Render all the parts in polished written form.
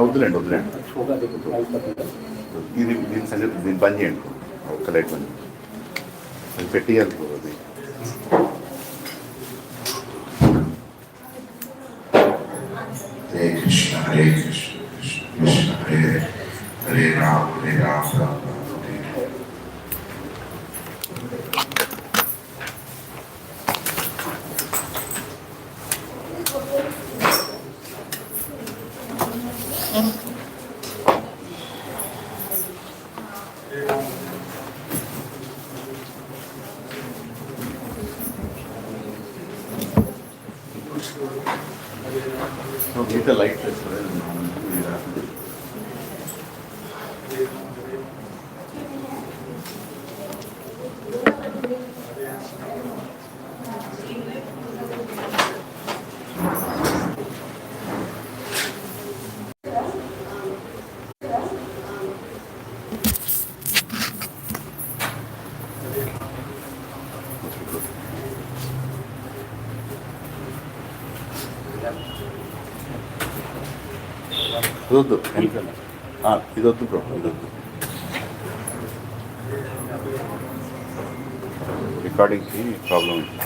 వద్దులేండి వద్దులేండి ఇది దీని సంగతి దీన్ని బంద్ చేయండి ఒక్క లైట్ బంద్ అది పెట్టియాలి అది Hare Krishna Hare Krishna Krishna Krishna Hare Hare Rama Hare Rama Rama the light as well. ఇదొద్దు ఇదొద్దు బ్రో ఇదొద్దు రికార్డింగ్కి ప్రాబ్లం ఉంది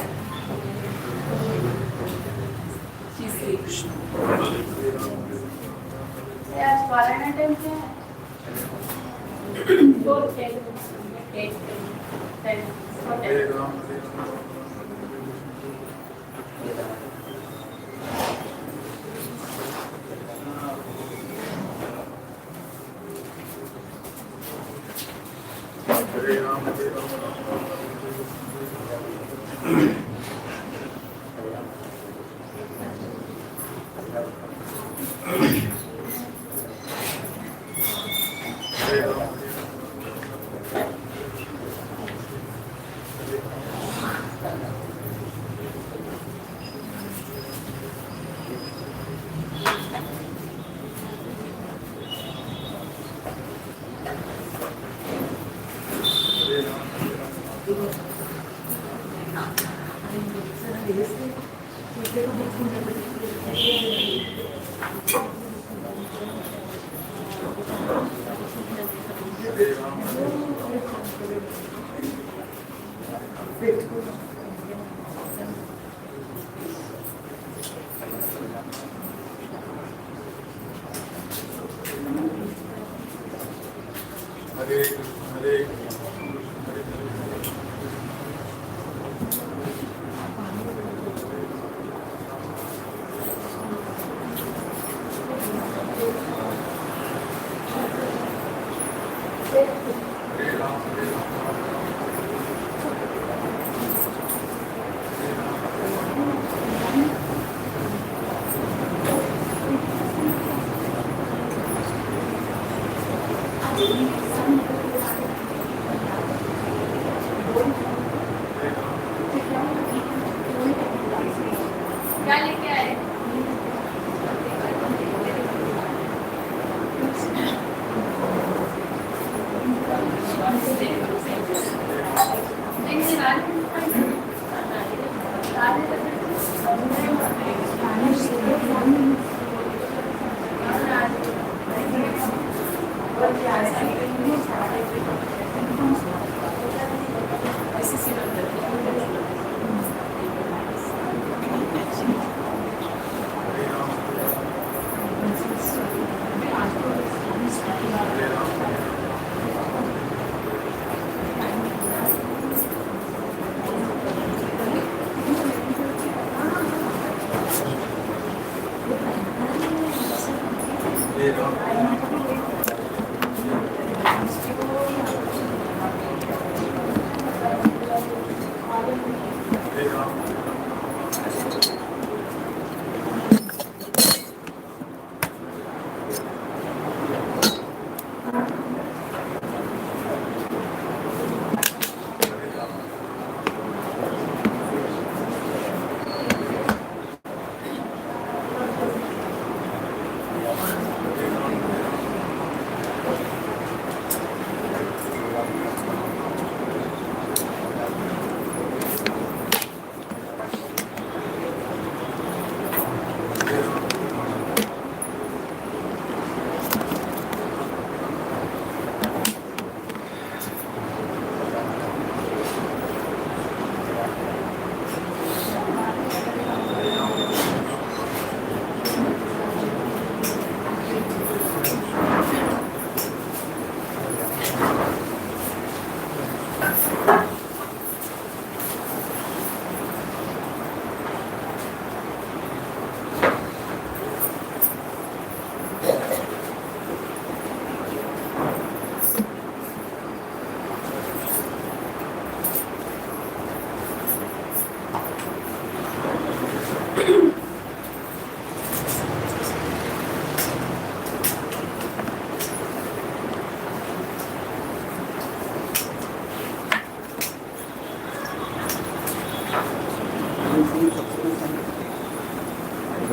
Spanish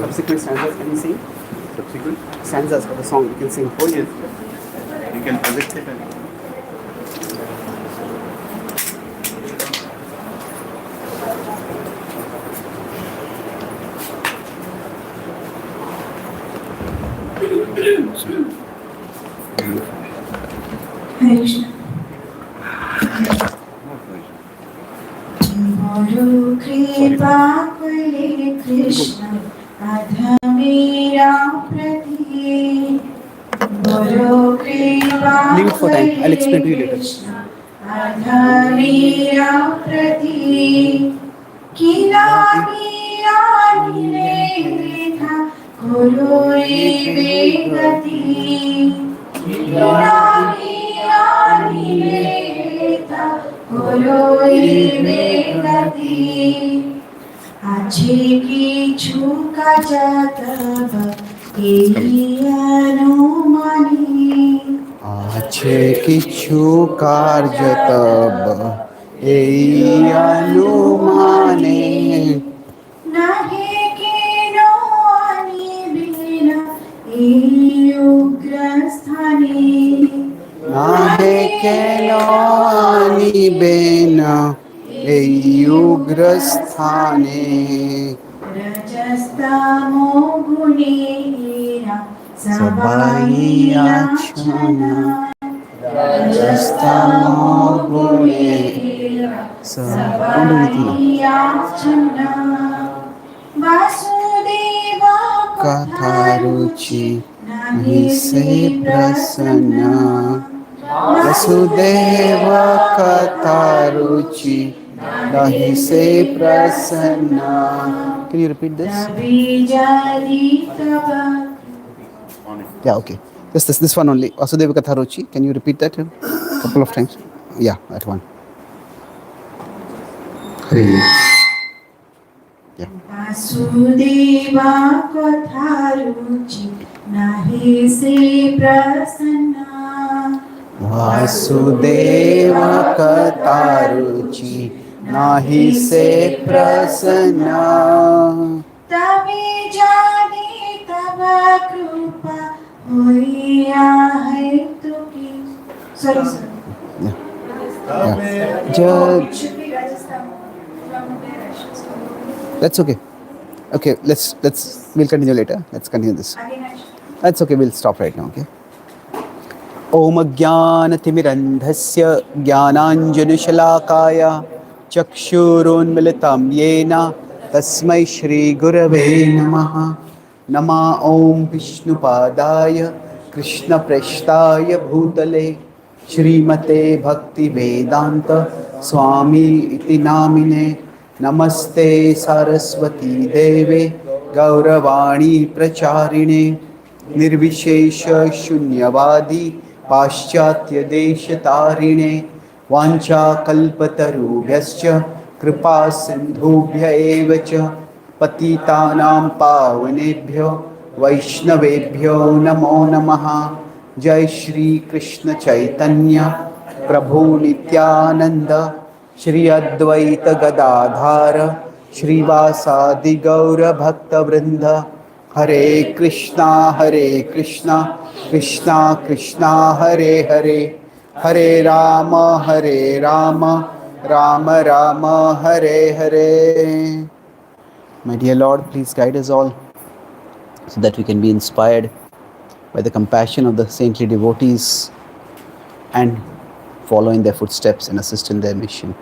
Subsequent stanzas, can you sing? Subsequent? Stanzas for the song, you can sing. Oh yes. You can project it. Hare Krishna. Guru Kripa Kare Krishna Adhamira Prati Guru Kripa Leave it for time. I'll explain to you later. Krishna Adhamira Prati Kila Mira Nirekha Guru Vegati Kila Mira Nirekha Guru Vegati আছে কিছু কাজাতব এই অনুমানি আছে কিছু কার্যতব এই অনুমানে নাহে কেন আনিবিন এই উগ্রস্থানে নাহে কেন আনিবে না এই উগ্রস্থানে রজস্তমো গুণেরা সবাই আচ্ছন্ন রজস্তমো গুণেরা সবাই আচ্ছন্ন বাসুদেব কথা রুচি নাহি সে প্রসন্ন वसुदेव कथा रुचि nahi se prasanna. Can you repeat this? Yeah, okay. This one only. Vasudeva Katha Ruchi. Can you repeat that a couple of times? Yeah, that one. Yeah. Vasudeva Katha Ruchi nahi se prasanna. Vasudeva Katha Ruchi nahi se prasanna. Tabe jani tava krupa hoya hai tuki. Sorry, sir. Judge. That's okay. Okay, we'll continue later. Let's continue this. That's okay. We'll stop right now. Okay. Om Jnanatimirandhasya Jnananjanushalakaya Chakshurunmilitam Yena Tasmai Shri Gurave Namaha. Nama Om Vishnupadaya Krishna Preshtaya Bhutale Shrimate Bhakti Vedanta Swami Iti Namine. Namaste Saraswati Deve Gauravani Pracharine निर्विशेष शून्यवादी पाश्चात्य देश तारिणे वांछा कल्पतरुभ्यश्च कृपा सिंधुभ्य एव च पतितानां पावनेभ्यो वैष्णवेभ्यो नमो नमः। जय श्री कृष्ण चैतन्य प्रभु नित्यानंद श्री अद्वैत गदाधार श्रीवासादि गौर भक्तवृंद। हरे कृष्णा कृष्णा कृष्णा हरे हरे, हरे Ram Ram Ram Hare Hare. My dear Lord, please guide us all so that we can be inspired by the compassion of the saintly devotees and follow in their footsteps and assist in their mission.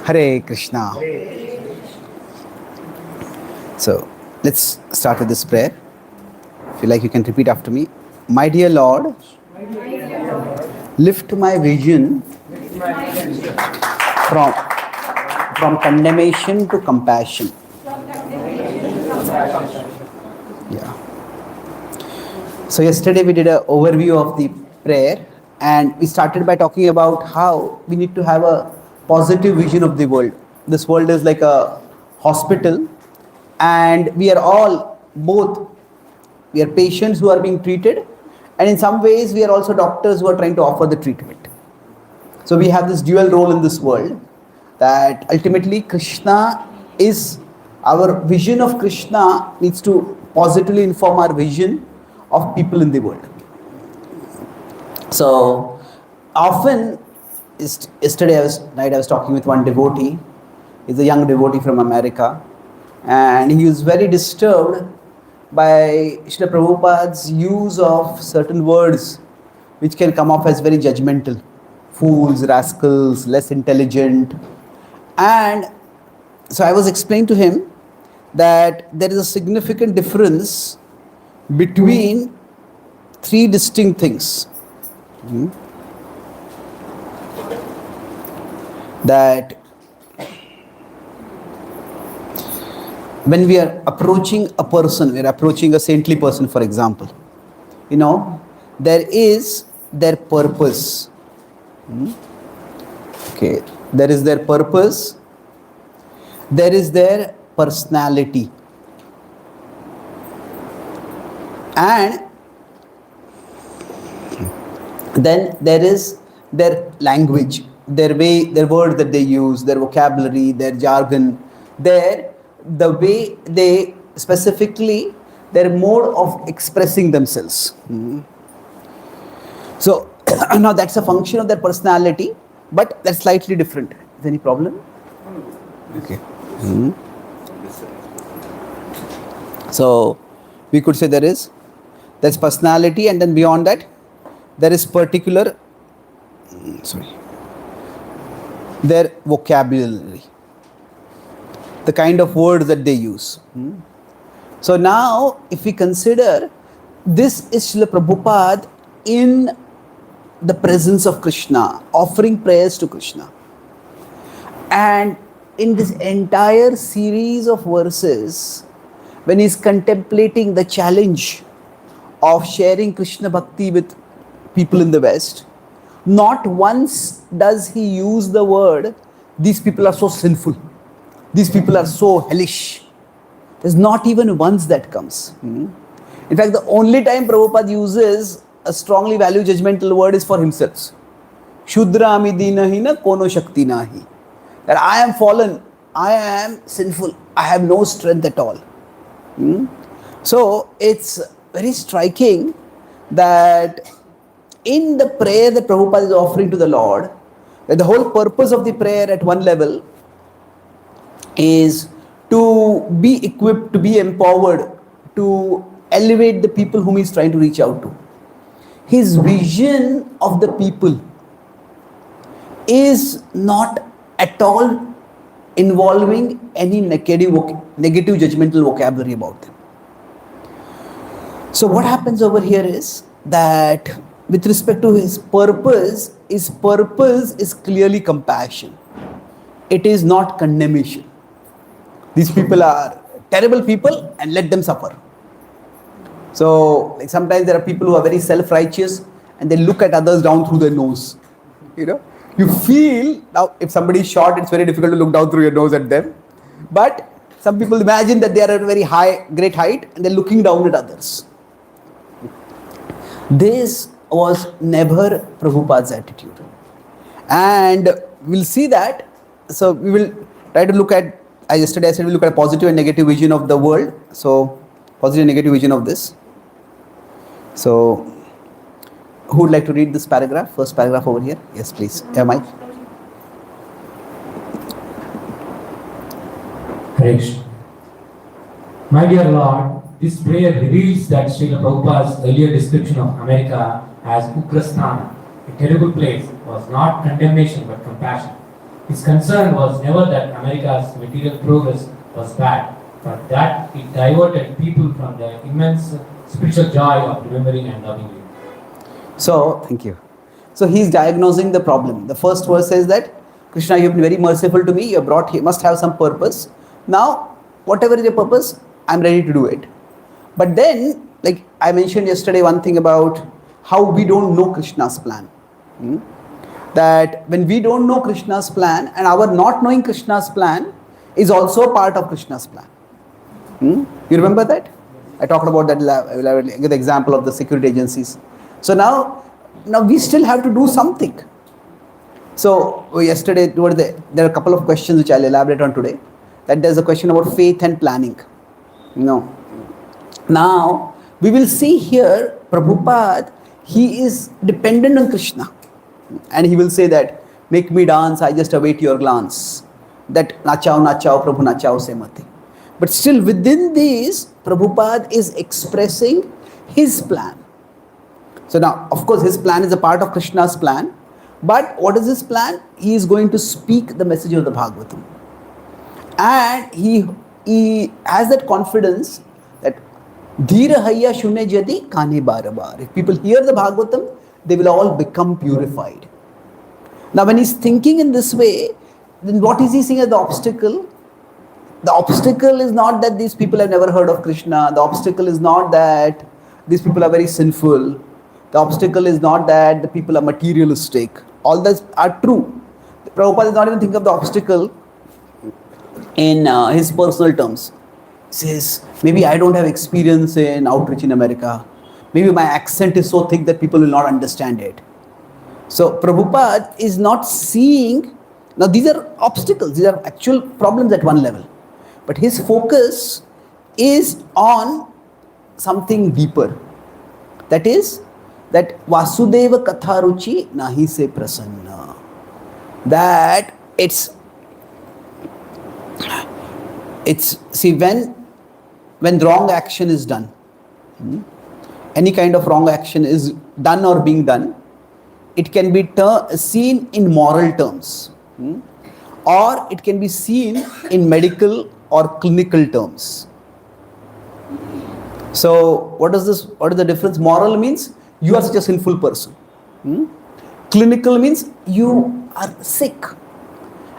Hare Krishna. So let's start with this prayer. If you like, you can repeat after me. My dear Lord, lift my vision from condemnation to compassion. Yeah. So yesterday we did an overview of the prayer, and we started by talking about how we need to have a positive vision of the world. This world is like a hospital, and we are all both. We are patients who are being treated, and in some ways we are also doctors who are trying to offer the treatment. So we have this dual role in this world, that ultimately Krishna is, our vision of Krishna needs to positively inform our vision of people in the world. So often, yesterday night I was talking with one devotee. He's a young devotee from America, and he was very disturbed by Srila Prabhupada's use of certain words which can come off as very judgmental. Fools, rascals, less intelligent. And so I was explaining to him that there is a significant difference between three distinct things. That when we are approaching a person, we are approaching a saintly person, for example, there is their purpose. Okay, there is their purpose, there is their personality, and then there is their language, their way, their words that they use, their vocabulary, their jargon, the way they specifically, their mode of expressing themselves. So now that's a function of their personality, but that's slightly different. Is any problem? Okay. So we could say there's personality, and then beyond that there is particular, their vocabulary, the kind of words that they use. So now if we consider, this is Srila Prabhupada in the presence of Krishna, offering prayers to Krishna. And in this entire series of verses, when he is contemplating the challenge of sharing Krishna Bhakti with people in the West, not once does he use the word, these people are so sinful, these people are so hellish. There's not even once that comes. In fact, the only time Prabhupada uses a strongly value judgmental word is for himself. Shudrami dinahina kono shakti nahi. That I am fallen, I am sinful, I have no strength at all. So it's very striking that in the prayer that Prabhupada is offering to the Lord, that the whole purpose of the prayer at one level is to be equipped, to be empowered, to elevate the people whom he is trying to reach out to. His vision of the people is not at all involving any negative judgmental vocabulary about them. So what happens over here is that with respect to his purpose is clearly compassion. It is not condemnation. These people are terrible people and let them suffer. So like sometimes there are people who are very self-righteous and they look at others down through their nose. You know, you feel now if somebody is short, it's very difficult to look down through your nose at them. But some people imagine that they are at a very high, great height and they're looking down at others. This was never Prabhupada's attitude. And we'll see that. So we will try to look at, as yesterday I said, we'll look at a positive and negative vision of the world. So positive and negative vision of this. So who would like to read this paragraph? First paragraph over here. Yes, please. Yeah, Mike. Hare Krishna. My dear Lord, this prayer reveals that Srila Prabhupada's earlier description of America as Ugrasthana, a terrible place, was not condemnation but compassion. His concern was never that America's material progress was bad, but that it diverted people from the immense spiritual joy of remembering and loving you. So, thank you. So he is diagnosing the problem. The first verse says that, Krishna, you have been very merciful to me, you have brought here, must have some purpose. Now, whatever is your purpose, I am ready to do it. But then, like I mentioned yesterday, one thing about how we don't know Krishna's plan. That when we don't know Krishna's plan, and our not knowing Krishna's plan is also part of Krishna's plan. You remember that? I talked about that, I give the example of the security agencies. So now we still have to do something. So yesterday, there are a couple of questions which I'll elaborate on today. That there's a question about faith and planning. Now, we will see here, Prabhupada, he is dependent on Krishna. And he will say that, make me dance, I just await your glance. That nachao, Prabhu nachao se mate. But still within this, Prabhupada is expressing his plan. So now, of course, his plan is a part of Krishna's plan. But what is his plan? He is going to speak the message of the Bhagavatam. And he has that confidence that Dhira hayya shune jadi kane barabar. If people hear the Bhagavatam, they will all become purified. Now when he's thinking in this way, then what is he seeing as the obstacle? The obstacle is not that these people have never heard of Krishna. The obstacle is not that these people are very sinful. The obstacle is not that the people are materialistic. All those are true. Prabhupada is not even thinking of the obstacle in his personal terms. He says, maybe I don't have experience in outreach in America. Maybe my accent is so thick that people will not understand it. So Prabhupada is not seeing, now these are obstacles, these are actual problems at one level. But his focus is on something deeper. That is, that Vasudeva Katharuchi Nahi Se Prasanna. That it's see, when wrong action is done, any kind of wrong action is done or being done, it can be seen in moral terms, or it can be seen in medical or clinical terms. So what is the difference? Moral means you are such a sinful person. Clinical means you are sick.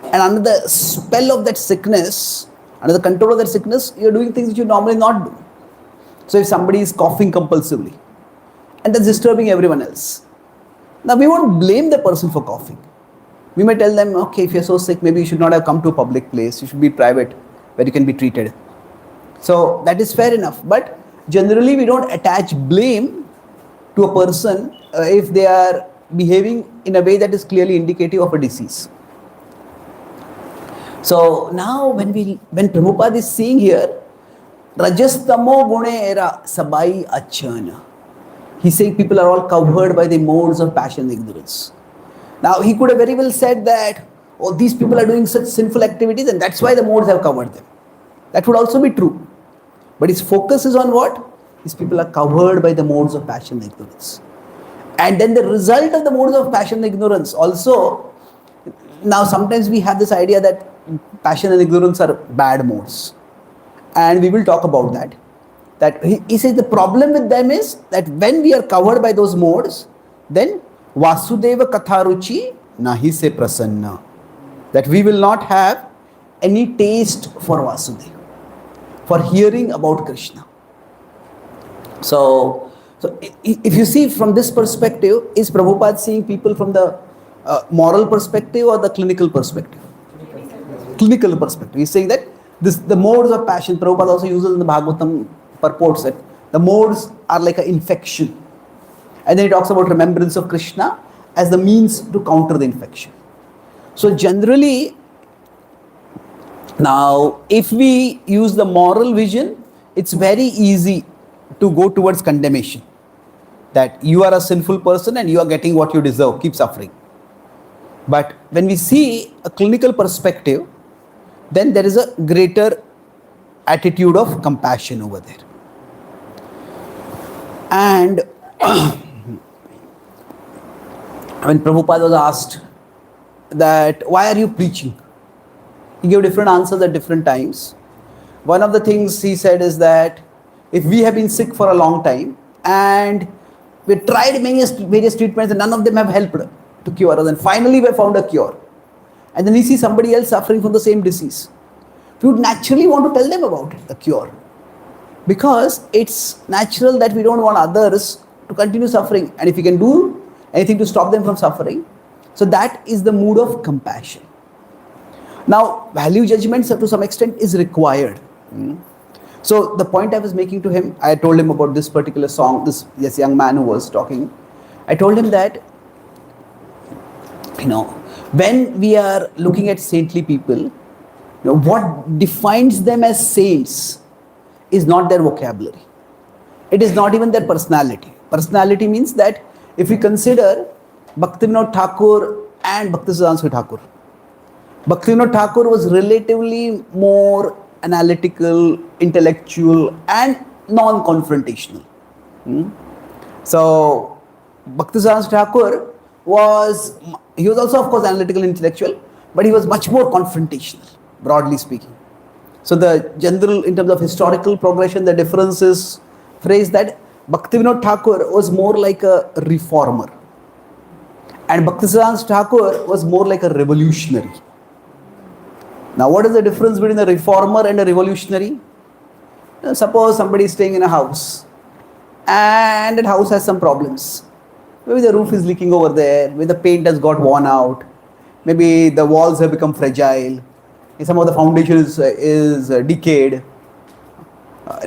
And under the spell of that sickness, under the control of that sickness, you are doing things which you normally not do. So if somebody is coughing compulsively, and that's disturbing everyone else. Now we won't blame the person for coughing. We may tell them, okay, if you're so sick, maybe you should not have come to a public place. You should be private, where you can be treated. So that is fair enough. But generally we don't attach blame to a person if they are behaving in a way that is clearly indicative of a disease. So now when Prabhupada is seeing here, Rajastamo gune era sabai achana. He's saying people are all covered by the modes of passion and ignorance. Now he could have very well said that, oh, these people are doing such sinful activities and that's why the modes have covered them. That would also be true. But his focus is on what? These people are covered by the modes of passion and ignorance. And then the result of the modes of passion and ignorance also, now sometimes we have this idea that passion and ignorance are bad modes. And we will talk about that. That he says the problem with them is that when we are covered by those modes, then Vasudeva Katharuchi Nahi Se Prasanna. That we will not have any taste for Vasudeva, for hearing about Krishna. If you see from this perspective, is Prabhupada seeing people from the moral perspective or the clinical perspective? Clinical perspective. He's saying that the modes of passion, Prabhupada also uses in the Bhagavatam, purports that the modes are like an infection. And then he talks about remembrance of Krishna as the means to counter the infection. So generally, now if we use the moral vision, it's very easy to go towards condemnation. That you are a sinful person and you are getting what you deserve, keep suffering. But when we see a clinical perspective, then there is a greater attitude of compassion over there. And when Prabhupada was asked that why are you preaching, he gave different answers at different times. One of the things he said is that if we have been sick for a long time and we tried various treatments and none of them have helped to cure us, and finally we have found a cure, and then we see somebody else suffering from the same disease, we would naturally want to tell them about it, the cure, because it's natural that we don't want others to continue suffering, and if we can do anything to stop them from suffering, so that is the mood of compassion. Now value judgment to some extent is required. So the point I was making to him, I told him about this particular song, this young man who was talking. I told him that, when we are looking at saintly people, what defines them as saints is not their vocabulary. It is not even their personality. Personality means that if we consider Bhaktivinoda Thakur and Bhaktisiddhanta Thakur, Bhaktivinoda Thakur was relatively more analytical, intellectual and non-confrontational. So Bhaktisiddhanta Thakur was also of course analytical and intellectual, but he was much more confrontational, broadly speaking. So the general, in terms of historical progression, the difference is phrased that Bhaktivinoda Thakur was more like a reformer and Bhaktisiddhanta Thakur was more like a revolutionary. Now what is the difference between a reformer and a revolutionary? Suppose somebody is staying in a house and that house has some problems. Maybe the roof is leaking over there, maybe the paint has got worn out, maybe the walls have become fragile, some of the foundation is decayed.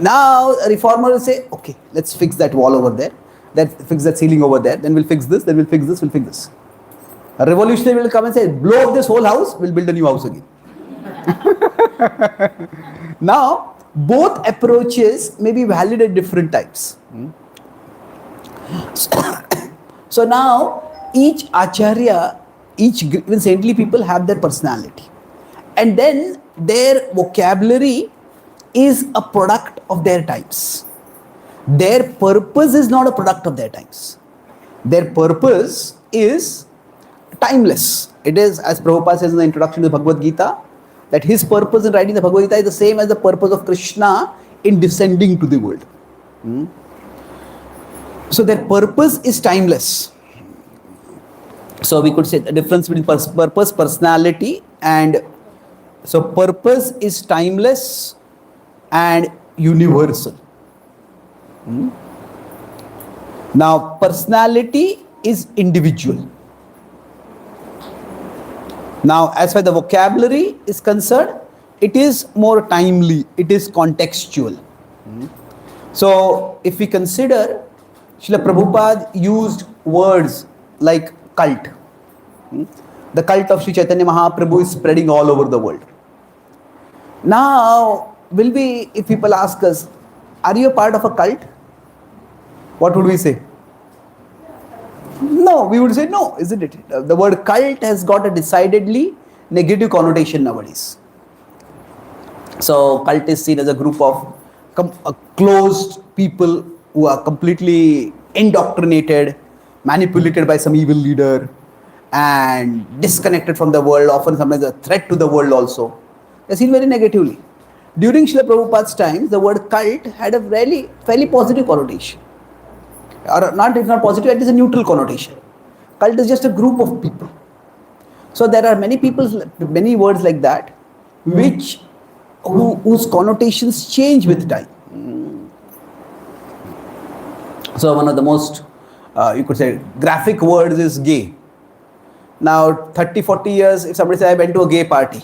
Now a reformer will say, okay, let's fix that wall over there, fix that ceiling over there, then we'll fix this, then we'll fix this, we'll fix this. A revolutionary will come and say, blow up this whole house, we'll build a new house again. Now both approaches may be valid at different times. So now each acharya, even saintly people have their personality, and then their vocabulary is a product of their times. Their purpose is not a product of their times. Their purpose is timeless. It is, as Prabhupada says in the introduction to the Bhagavad Gita, that his purpose in writing the Bhagavad Gita is the same as the purpose of Krishna in descending to the world. So their purpose is timeless. So we could say the difference between purpose, personality, and so purpose is timeless and universal. Now personality is individual. Now as far as the vocabulary is concerned, it is more timely, it is contextual. So if we consider, Srila Prabhupada used words like cult. The cult of Sri Chaitanya Mahaprabhu is spreading all over the world. Now, if people ask us, are you a part of a cult? What would we say? No, we would say no, isn't it? The word cult has got a decidedly negative connotation nowadays. So cult is seen as a group of closed people who are completely indoctrinated, manipulated by some evil leader and disconnected from the world, often sometimes a threat to the world also. They're seen very negatively. During Srila Prabhupada's time, the word cult had a fairly positive connotation. Or not, if not positive, it is a neutral connotation. Cult is just a group of people. So there are many words like that, whose connotations change with time. So one of the most, you could say, graphic words is gay. Now 30, 40 years, if somebody says, I went to a gay party,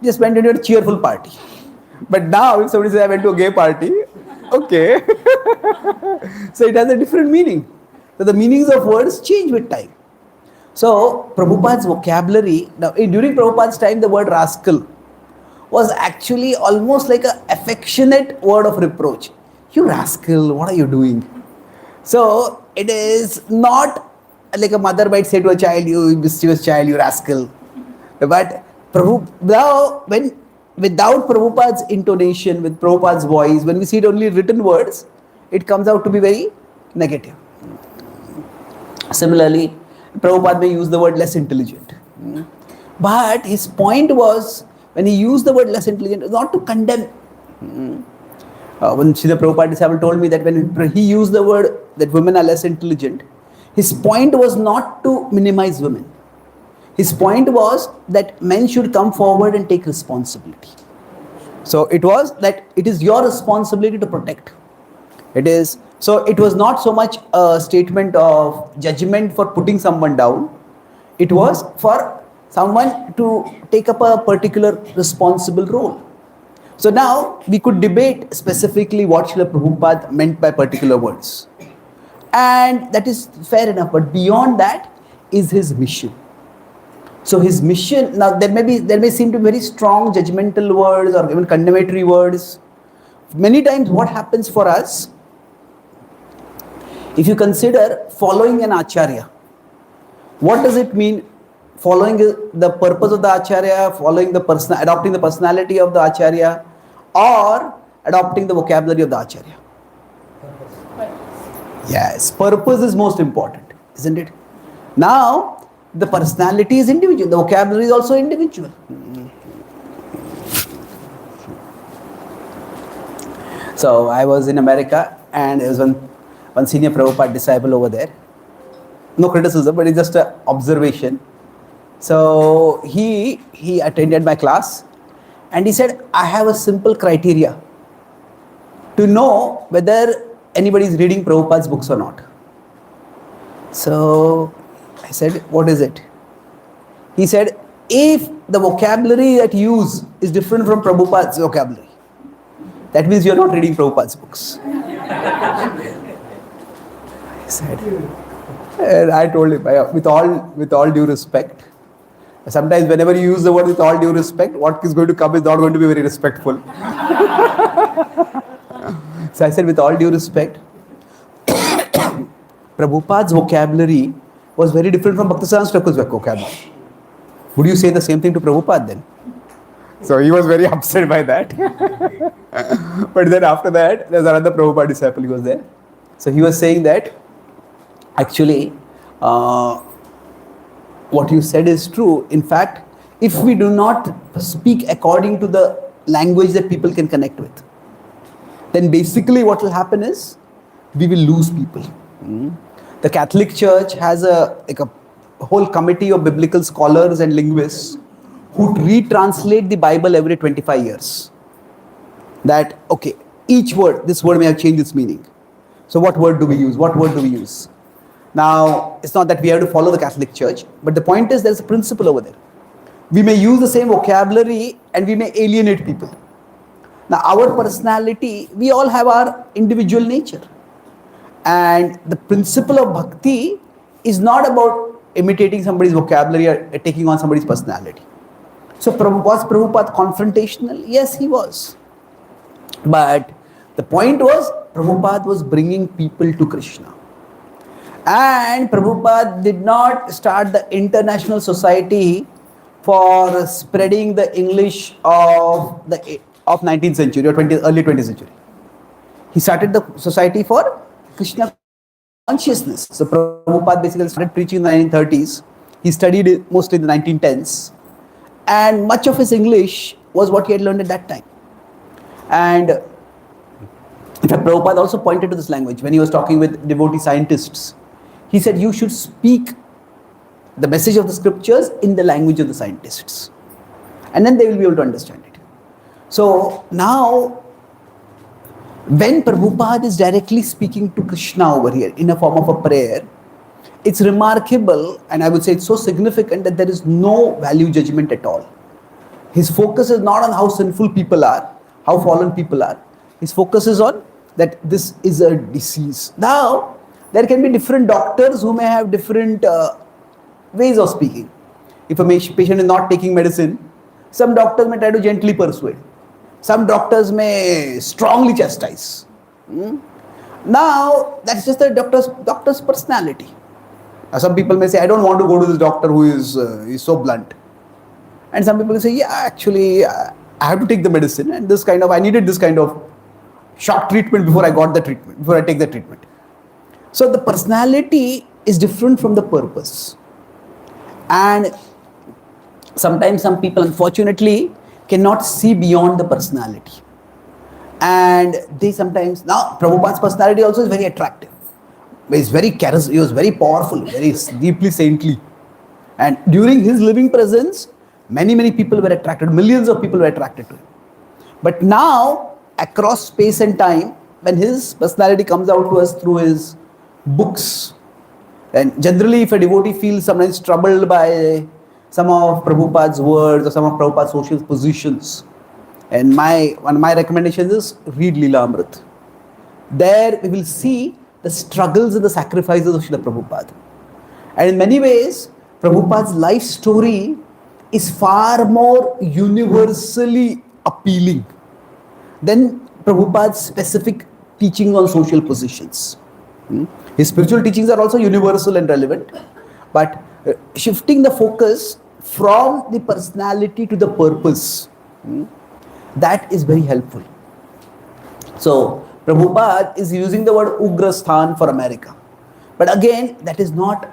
just went into a cheerful party. But now if somebody says, I went to a gay party, okay. So it has a different meaning. So the meanings of words change with time. So Prabhupada's vocabulary, now during Prabhupada's time, the word rascal was actually almost like an affectionate word of reproach. You rascal, what are you doing? So it is not like a mother might say to a child, you mischievous child, you rascal. But now, without Prabhupada's intonation, with Prabhupada's voice, when we see it only written words, it comes out to be very negative. Similarly, Prabhupada may use the word less intelligent. But his point was, when he used the word less intelligent, not to condemn. When Srila Prabhupada disciple told me that when he used the word that women are less intelligent, his point was not to minimize women. His point was that men should come forward and take responsibility. So it was that it is your responsibility to protect. So it was not so much a statement of judgment for putting someone down. It was for someone to take up a particular responsible role. So now we could debate specifically what Srila Prabhupada meant by particular words. And that is fair enough, but beyond that is his mission. So his mission, now there may seem to be very strong judgmental words or even condemnatory words. Many times what happens for us, if you consider following an acharya, what does it mean? Following the purpose of the acharya, adopting the personality of the acharya, or adopting the vocabulary of the acharya? Yes, purpose is most important, isn't it? Now, the personality is individual, the vocabulary is also individual. So I was in America and there was one senior Prabhupada disciple over there. No criticism, but it's just an observation. So he attended my class and he said, I have a simple criteria to know whether anybody is reading Prabhupada's books or not. So I said, what is it? He said, if the vocabulary that you use is different from Prabhupada's vocabulary, that means you are not reading Prabhupada's books. I said, and I told him, with all due respect, sometimes whenever you use the word with all due respect, what is going to come is not going to be very respectful. So I said, with all due respect, Prabhupada's vocabulary was very different from Bhaktisiddhanta Thakur's vocabulary. Would you say the same thing to Prabhupada then? So he was very upset by that. But then after that, there's another Prabhupada disciple, he was there. So he was saying that, actually, what you said is true. In fact, if we do not speak according to the language that people can connect with, then basically what will happen is, we will lose people. The Catholic Church has a whole committee of biblical scholars and linguists who retranslate the Bible every 25 years. That, okay, each word, this word may have changed its meaning. So what word do we use? What word do we use? Now, it's not that we have to follow the Catholic Church, but the point is there's a principle over there. We may use the same vocabulary and we may alienate people. Now, our personality, we all have our individual nature. And the principle of bhakti is not about imitating somebody's vocabulary or taking on somebody's personality. So was Prabhupada confrontational? Yes, he was. But the point was, Prabhupada was bringing people to Krishna. And Prabhupada did not start the International Society for spreading the English of 19th century or early 20th century. He started the society for Krishna consciousness. So Prabhupada basically started preaching in the 1930s. He studied it mostly in the 1910s. And much of his English was what he had learned at that time. And in fact, Prabhupada also pointed to this language when he was talking with devotee scientists. He said, you should speak the message of the scriptures in the language of the scientists. And then they will be able to understand it. So now, When Prabhupada is directly speaking to Krishna over here in a form of a prayer, it's remarkable, and I would say it's so significant that there is no value judgment at all. His focus is not on how sinful people are, how fallen people are. His focus is on that this is a disease. Now, there can be different doctors who may have different ways of speaking. If a patient is not taking medicine, some doctors may try to gently persuade. Some doctors may strongly chastise. Now, that's just the doctor's personality. Some people may say, I don't want to go to this doctor who is so blunt. And some people say, yeah, actually, I have to take the medicine, and I needed this kind of shock treatment before I got the treatment, before I take the treatment. So the personality is different from the purpose. And sometimes some people, unfortunately, cannot see beyond the personality. And they sometimes, now Prabhupada's personality also is very attractive. He was very powerful, very deeply saintly. And during his living presence, many people were attracted, millions of people were attracted to him. But now, across space and time, when his personality comes out to us through his books, and generally if a devotee feels sometimes troubled by some of Prabhupada's words or some of Prabhupada's social positions, and one of my recommendations is read Leela Amrit. There we will see the struggles and the sacrifices of Srila Prabhupada. And in many ways, Prabhupada's life story is far more universally appealing than Prabhupada's specific teaching on social positions. His spiritual teachings are also universal and relevant, but shifting the focus from the personality to the purpose, that is very helpful. So, Prabhupada is using the word Ugrasthan for America. But again, that is not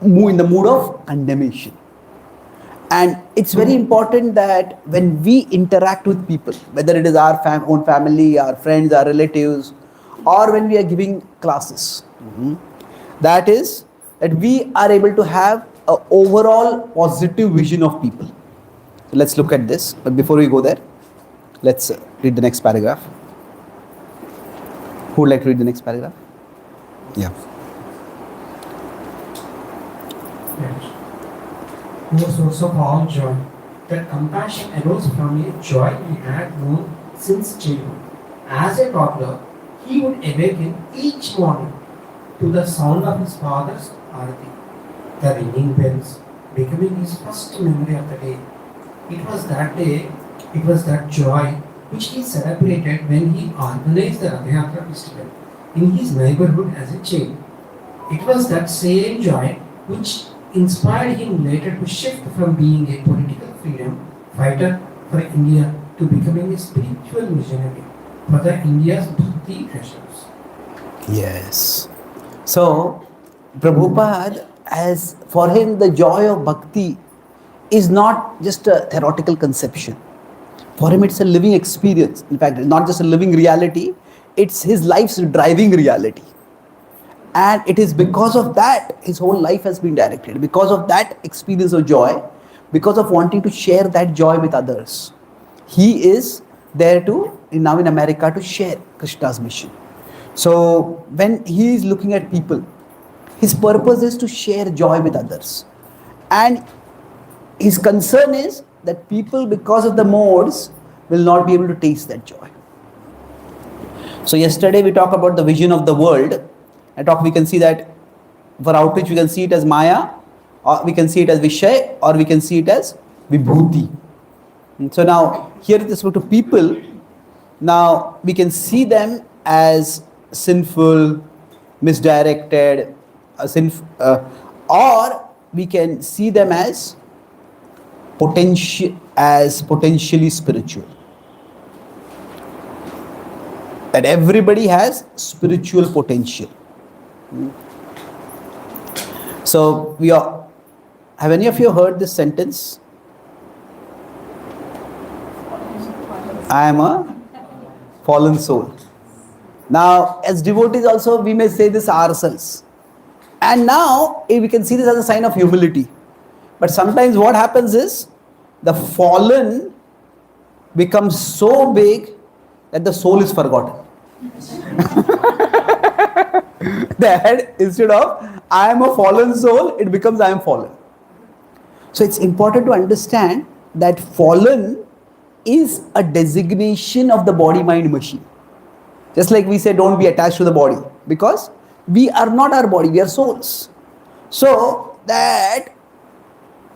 in the mood of condemnation. And it's very important that when we interact with people, whether it is our own family, our friends, our relatives, or when we are giving classes, that is, that we are able to have an overall positive vision of people. So let's look at this. But before we go there, let's read the next paragraph. Who would like to read the next paragraph? Yeah. He was source of all joy. That compassion arose from a joy he had known since childhood. As a toddler, he would awaken each morning to the sound of his father's arati, the ringing bells, becoming his first memory of the day. It was that joy which he celebrated when he organized the Rath Yatra festival in his neighborhood as a child. It was that same joy which inspired him later to shift from being a political freedom fighter for India to becoming a spiritual missionary for the India's Bhakti treasures. Yes. So, Prabhupada, as for him, the joy of Bhakti is not just a theoretical conception. For him, it's a living experience. In fact, not just a living reality, it's his life's driving reality. And it is because of that, his whole life has been directed. Because of that experience of joy, because of wanting to share that joy with others, he is there now in America to share Krishna's mission. So when he is looking at people, his purpose is to share joy with others. And his concern is that people, because of the modes, will not be able to taste that joy. So yesterday we talked about the vision of the world. We can see that for outreach we can see it as Maya, or we can see it as Vishay, or we can see it as Vibhuti. And so now here with respect to people, now we can see them as sinful, misdirected, or we can see them as potentially spiritual. That everybody has spiritual potential. So have any of you heard this sentence? I am a fallen soul. Now, as devotees also, we may say this ourselves. And now, we can see this as a sign of humility. But sometimes what happens is, the fallen becomes so big that the soul is forgotten. That instead of I am a fallen soul, it becomes I am fallen. So it's important to understand that fallen is a designation of the body mind machine. Just like we say don't be attached to the body, because we are not our body, we are souls. So that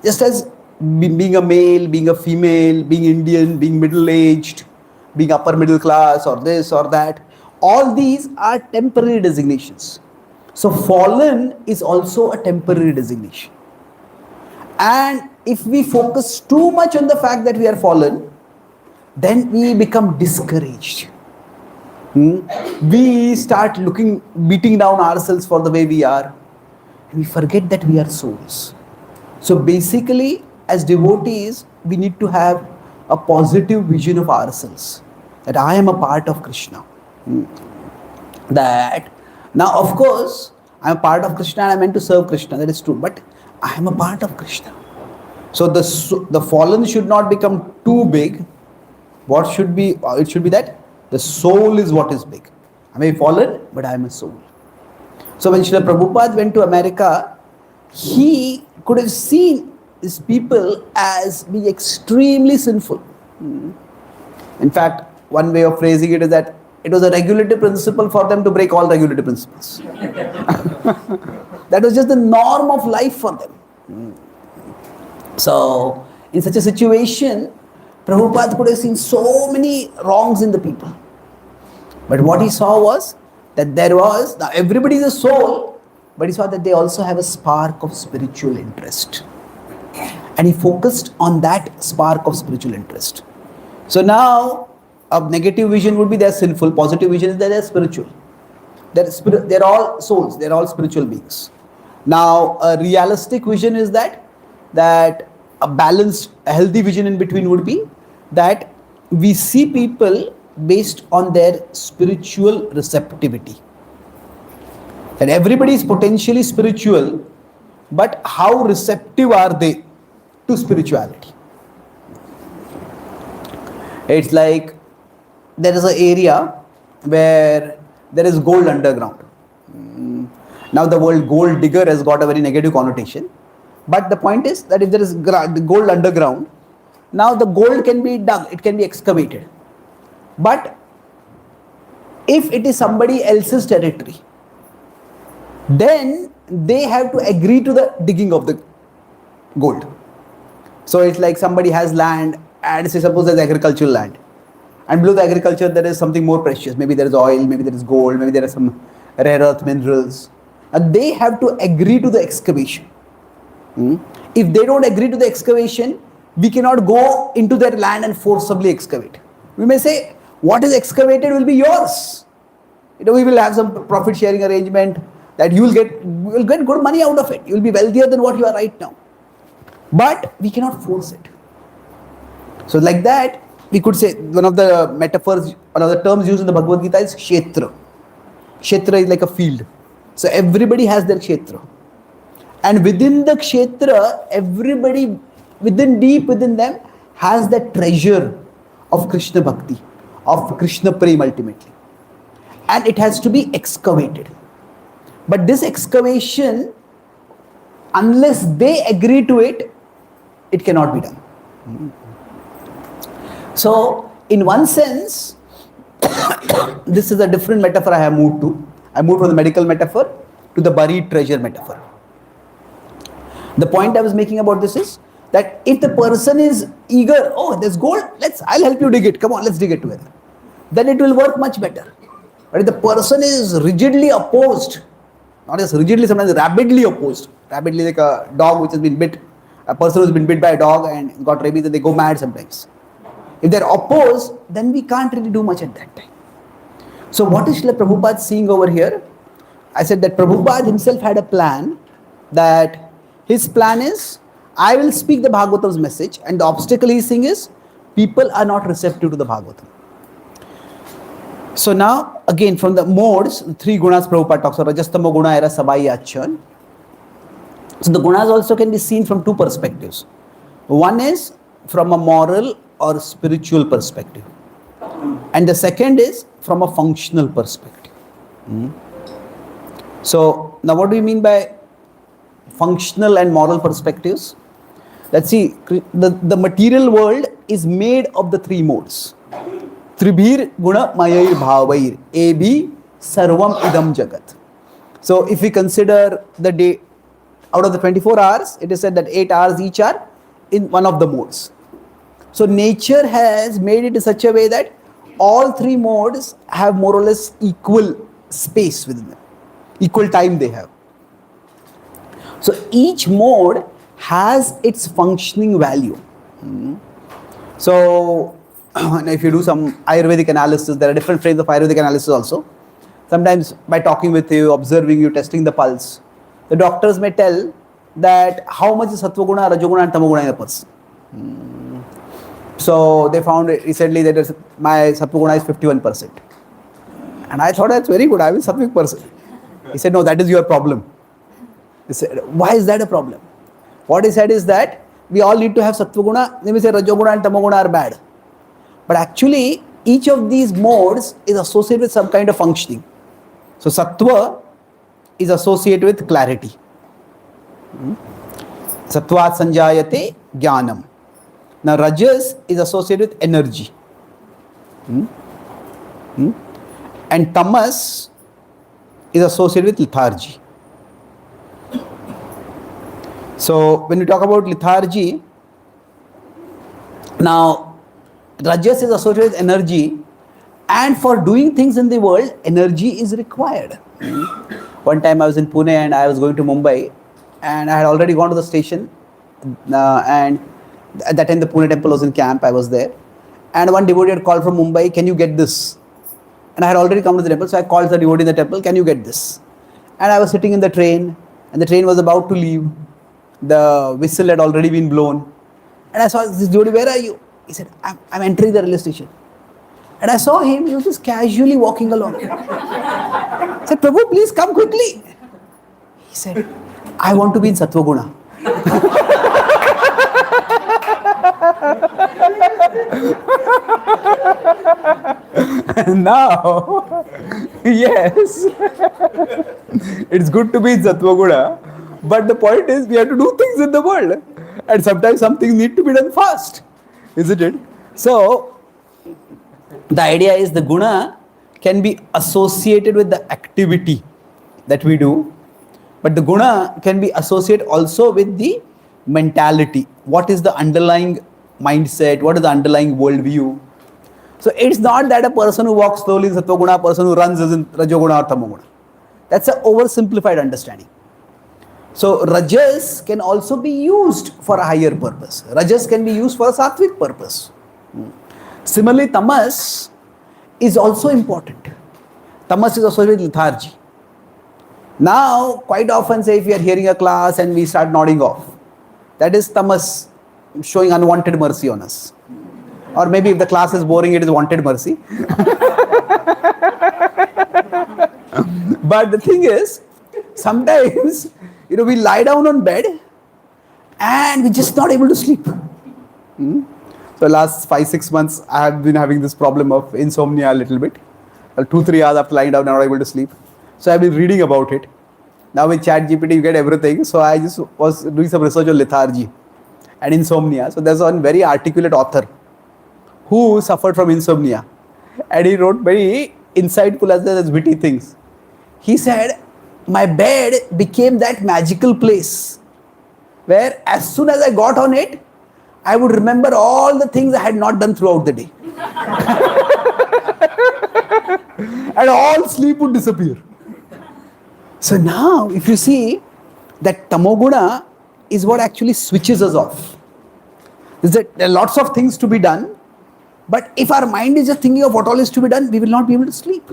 just as being a male, being a female, being Indian, being middle-aged, being upper middle class or this or that, all these are temporary designations. So fallen is also a temporary designation. And if we focus too much on the fact that we are fallen, then we become discouraged. We start beating down ourselves for the way we are. We forget that we are souls. So basically, as devotees, we need to have a positive vision of ourselves, that I am a part of Krishna. That now, of course, I am a part of Krishna and I am meant to serve Krishna, that is true, but I am a part of Krishna. So the fallen should not become too big. What should be? It should be that the soul is what is big. I may be fallen, but I am a soul. So when Srila Prabhupada went to America, he could have seen these people as being extremely sinful. In fact, one way of phrasing it is that it was a regulative principle for them to break all regulative principles. That was just the norm of life for them. So, in such a situation, Prabhupada could have seen so many wrongs in the people. But what he saw was that now everybody is a soul, but he saw that they also have a spark of spiritual interest. And he focused on that spark of spiritual interest. So now, a negative vision would be they're sinful, positive vision is that they're spiritual. They're all souls, they're all spiritual beings. Now, a realistic vision is that a balanced, a healthy vision in between would be that we see people based on their spiritual receptivity. That everybody is potentially spiritual, but how receptive are they to spirituality? It's like there is an area where there is gold underground. Now the word gold digger has got a very negative connotation. But the point is that if there is gold underground, now the gold can be dug, it can be excavated. But if it is somebody else's territory, then they have to agree to the digging of the gold. So it's like somebody has land and say suppose there's agricultural land. And below the agriculture there is something more precious. Maybe there is oil, maybe there is gold, maybe there are some rare earth minerals. And they have to agree to the excavation. If they don't agree to the excavation, we cannot go into their land and forcibly excavate. We may say, what is excavated will be yours. We will have some profit sharing arrangement that you will get good money out of it. You will be wealthier than what you are right now. But we cannot force it. So like that, we could say one of the metaphors, one of the terms used in the Bhagavad Gita is kshetra. Kshetra is like a field. So everybody has their kshetra. And within the kshetra, everybody deep within them has that treasure of Krishna Bhakti, of Krishna Prem ultimately. And it has to be excavated. But this excavation, unless they agree to it, it cannot be done. So, in one sense, this is a different metaphor I have moved to. I moved from the medical metaphor to the buried treasure metaphor. The point I was making about this is that if the person is eager, oh, there's gold, I'll help you dig it, come on, let's dig it together. Then it will work much better. But if the person is rigidly opposed, not just rigidly, sometimes rabidly opposed, rabidly like a dog which has been bit, a person who has been bit by a dog and got rabies and they go mad sometimes. If they're opposed, then we can't really do much at that time. So what is Srila Prabhupada seeing over here? I said that Prabhupada himself had a plan, that his plan is, I will speak the Bhagavatam's message, and the obstacle he's seeing is, people are not receptive to the Bhagavatam. So now, again, from the modes, 3 gunas Prabhupada talks about, Rajastamo guna era sabai achan. So the gunas also can be seen from 2 perspectives. One is from a moral or spiritual perspective. And the second is from a functional perspective. So now what do you mean by functional and moral perspectives? Let's see, the material world is made of the three modes. Tribhir guna mayir bhavair abhi sarvam idam jagat. So if we consider the day, out of the 24 hours, it is said that 8 hours each are in one of the modes. So nature has made it in such a way that all three modes have more or less equal space within them, equal time they have. So each mode has its functioning value. So if you do some Ayurvedic analysis, there are different frames of Ayurvedic analysis also. Sometimes by talking with you, observing you, testing the pulse, the doctors may tell that how much is Sattva Guna, Rajoguna and Tamoguna in a person. So they found recently that my Sattva Guna is 51%. And I thought that's very good, I will Sattvic person. He said, no, that is your problem. He said, why is that a problem? What he said is that we all need to have Sattva Guna, let me say Rajoguna and Tamoguna are bad. But actually, each of these modes is associated with some kind of functioning. So Sattva is associated with clarity. Sattvat sanjayate jnanam. Now Rajas is associated with energy. And Tamas is associated with lethargy. So when you talk about lethargy, now Rajas is associated with energy, and for doing things in the world, energy is required. One time I was in Pune and I was going to Mumbai, and I had already gone to the station, and at that time the Pune temple was in camp, I was there, and one devotee had called from Mumbai, can you get this? And I had already come to the temple, so I called the devotee in the temple, can you get this? And I was sitting in the train, and the train was about to leave. The whistle had already been blown. And I saw this devotee, where are you? He said, I'm entering the railway station. And I saw him, he was just casually walking along. I said, Prabhu, please come quickly. He said, I want to be in Sattva Guna. Now, yes, it's good to be in Sattva Guna, but the point is we have to do things in the world, and sometimes some things need to be done fast, isn't it? So, the idea is the guna can be associated with the activity that we do, but the guna can be associated also with the mentality. What is the underlying mindset? What is the underlying worldview? So it's not that a person who walks slowly is Sattva Guna, a person who runs is in Rajoguna or Tamoguna. That's an oversimplified understanding. So Rajas can also be used for a higher purpose. Rajas can be used for a sattvic purpose. Similarly, Tamas is also important. Tamas is also with lethargy. Now, quite often say if we are hearing a class and we start nodding off, that is Tamas showing unwanted mercy on us. Or maybe if the class is boring, it is wanted mercy. But the thing is, sometimes, we lie down on bed and we're just not able to sleep. So last 5-6 months, I have been having this problem of insomnia a little bit. 2-3 hours after lying down, I'm not able to sleep. So I've been reading about it. Now with ChatGPT, you get everything. So I just was doing some research on lethargy and insomnia. So there's one very articulate author who suffered from insomnia. And he wrote very insightful as well as witty things. He said, my bed became that magical place where as soon as I got on it, I would remember all the things I had not done throughout the day. And all sleep would disappear. So now, if you see that Tamoguna is what actually switches us off. There are lots of things to be done, but if our mind is just thinking of what all is to be done, we will not be able to sleep.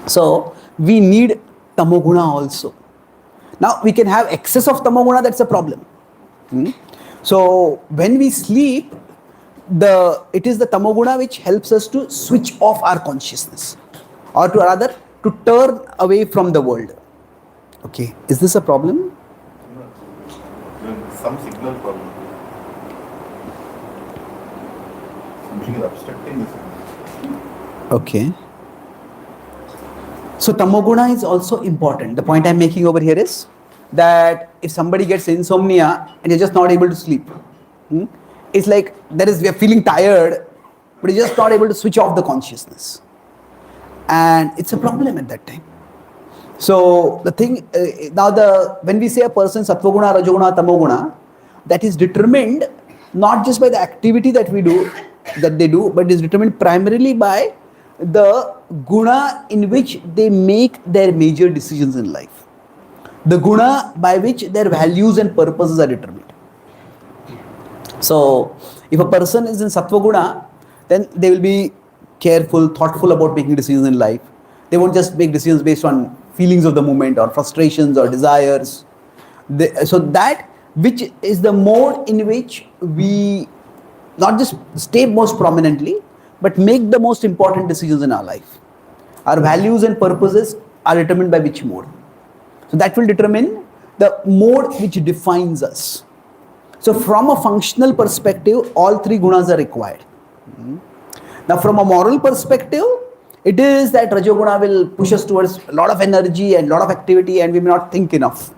So, we need Tamoguna also. Now, we can have excess of Tamoguna, that's a problem. So, when we sleep, it is the Tamoguna which helps us to switch off our consciousness, or to rather, to turn away from the world. Okay, is this a problem? Some signal problem. Something is obstructing this. Okay. So tamoguna is also important. The point I'm making over here is that if somebody gets insomnia and you're just not able to sleep, it's like we are feeling tired, but you're just not able to switch off the consciousness. And it's a problem at that time. So the thing, when we say a person satvaguna, rajoguna, tamoguna, that is determined not just by the activity that they do, but is determined primarily by the guna in which they make their major decisions in life. The guna by which their values and purposes are determined. So, if a person is in sattva guna, then they will be careful, thoughtful about making decisions in life. They won't just make decisions based on feelings of the moment or frustrations or desires. So that which is the mode in which we not just stay most prominently, but make the most important decisions in our life. Our values and purposes are determined by which mode. So that will determine the mode which defines us. So from a functional perspective, all three gunas are required. Now from a moral perspective, it is that Rajoguna will push us towards a lot of energy and a lot of activity, and we may not think enough.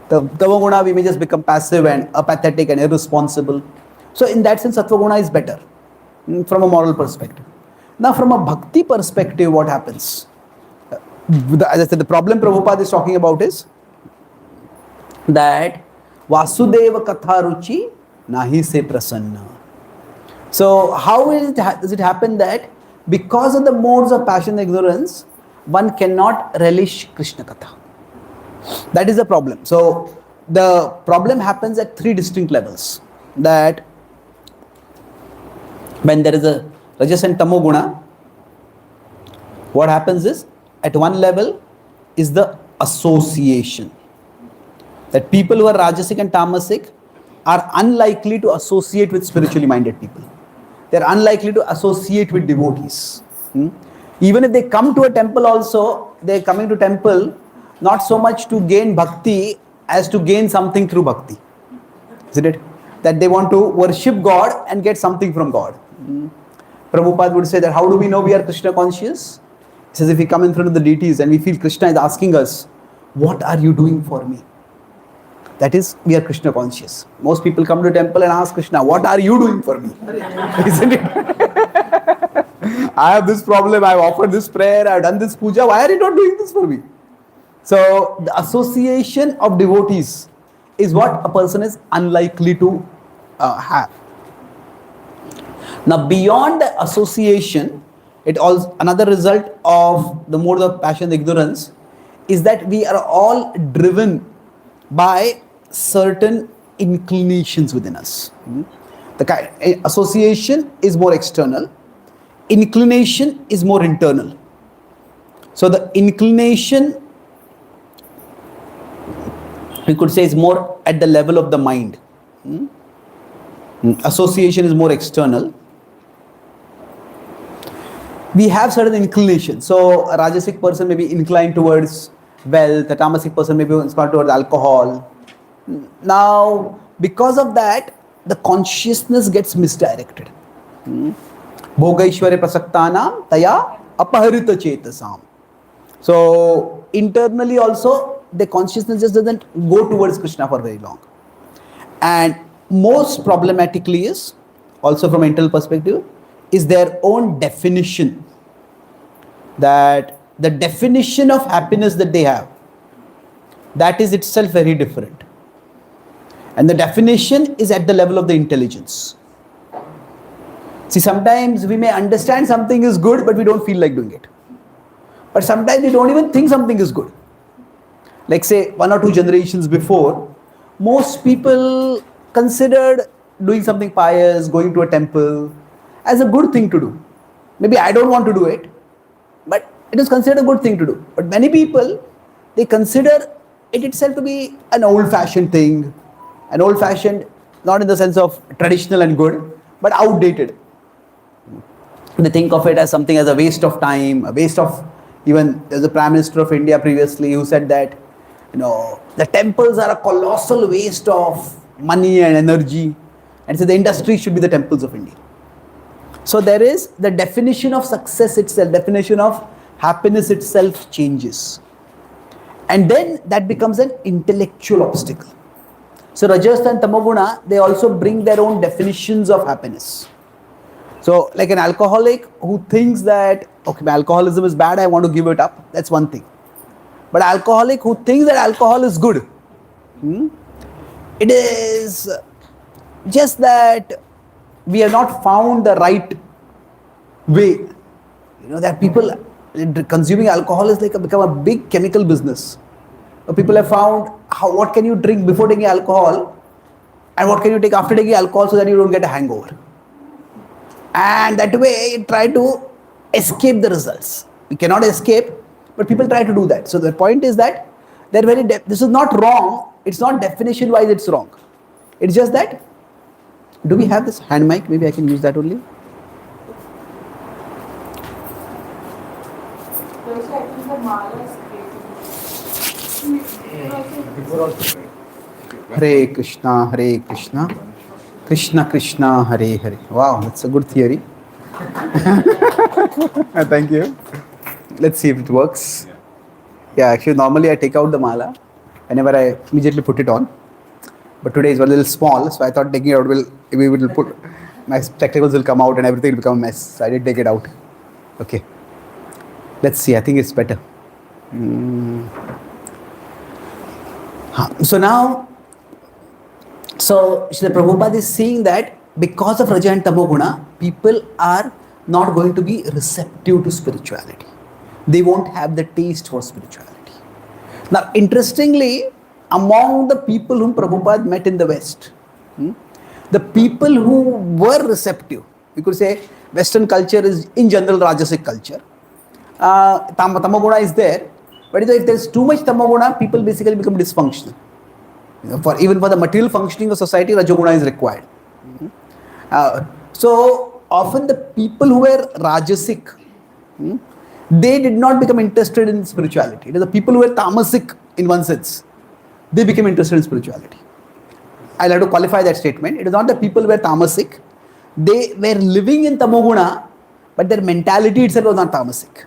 The Tamoguna, we may just become passive and apathetic and irresponsible. So in that sense, Sattva-guna is better from a moral perspective. Now from a bhakti perspective, what happens? As I said, the problem Prabhupada is talking about is that Vasudeva Katha Ruchi Nahi Se Prasanna. So how does it happen that because of the modes of passion and ignorance, one cannot relish Krishna Katha? That is the problem. So the problem happens at three distinct levels. That when there is a Rajas and Tamo Guna, what happens is, at one level is the association. That people who are Rajasic and Tamasic are unlikely to associate with spiritually minded people. They are unlikely to associate with devotees. Even if they come to a temple also, they are coming to temple not so much to gain bhakti as to gain something through bhakti. Isn't it? That they want to worship God and get something from God. Prabhupada would say that how do we know we are Krishna conscious? He says if we come in front of the deities and we feel Krishna is asking us, what are you doing for me? That is, we are Krishna conscious. Most people come to temple and ask Krishna, what are you doing for me? Isn't it? I have this problem, I have offered this prayer, I have done this puja, why are you not doing this for me? So the association of devotees is what a person is unlikely to have. Now beyond the association, another result of the mode of passion and ignorance is that we are all driven by certain inclinations within us. The association is more external, inclination is more internal. So the inclination, we could say, is more at the level of the mind. Association is more external. We have certain inclinations. So a Rajasic person may be inclined towards wealth, a Tamasic person may be inclined towards alcohol. Now, because of that, the consciousness gets misdirected. Bhogaishwarya prasaktanam taya apaharita chetasam. So internally also, the consciousness just doesn't go towards Krishna for very long. And most problematically is, also from internal perspective, is their own definition. That the definition of happiness that they have, that is itself very different. And the definition is at the level of the intelligence. See, sometimes we may understand something is good, but we don't feel like doing it. But sometimes we don't even think something is good. Like say 1 or 2 generations before, most people considered doing something pious, going to a temple, as a good thing to do. Maybe I don't want to do it, but it is considered a good thing to do. But many people, they consider it itself to be an old-fashioned thing. An old-fashioned, not in the sense of traditional and good, but outdated. They think of it as something as a waste of time, a waste of, even there's a Prime Minister of India previously who said that, the temples are a colossal waste of money and energy. And so the industry should be the temples of India. So there is the definition of success itself, definition of happiness itself changes. And then that becomes an intellectual obstacle. So Rajas and Tamoguna, they also bring their own definitions of happiness. So like an alcoholic who thinks that, okay, my alcoholism is bad, I want to give it up, that's one thing. But alcoholic who thinks that alcohol is good, it is just that we have not found the right way. You know, that people consuming alcohol is like become a big chemical business. People have found what can you drink before taking alcohol and what can you take after taking alcohol so that you don't get a hangover. And that way you try to escape the results. We cannot escape, but people try to do that. So the point is that they're this is not wrong. It's not definition wise it's wrong. It's just that, do we have this hand mic? Maybe I can use that only. Hare Krishna, Krishna Krishna, Hare Hare. Wow, that's a good theory. Thank you. Let's see if it works. Yeah, actually normally I take out the mala whenever I immediately put it on. But today is a little small, so I thought taking it out will put my spectacles will come out and everything will become a mess. So I did take it out. Okay. Let's see, I think it's better. So now, Srila Prabhupada is saying that because of Raja and Tamoguna, people are not going to be receptive to spirituality. They won't have the taste for spirituality. Now, interestingly, among the people whom Prabhupada met in the West, the people who were receptive, we could say Western culture is in general Rajasic culture. Tamoguna is there, but if there is too much Tamoguna, people basically become dysfunctional. You know, even for the material functioning of society, Rajoguna is required. So often the people who were Rajasic, they did not become interested in spirituality. It is the people who were Tamasic in one sense, they became interested in spirituality. I'll have to qualify that statement. It is not that people were Tamasic, they were living in Tamoguna, but their mentality itself was not Tamasic.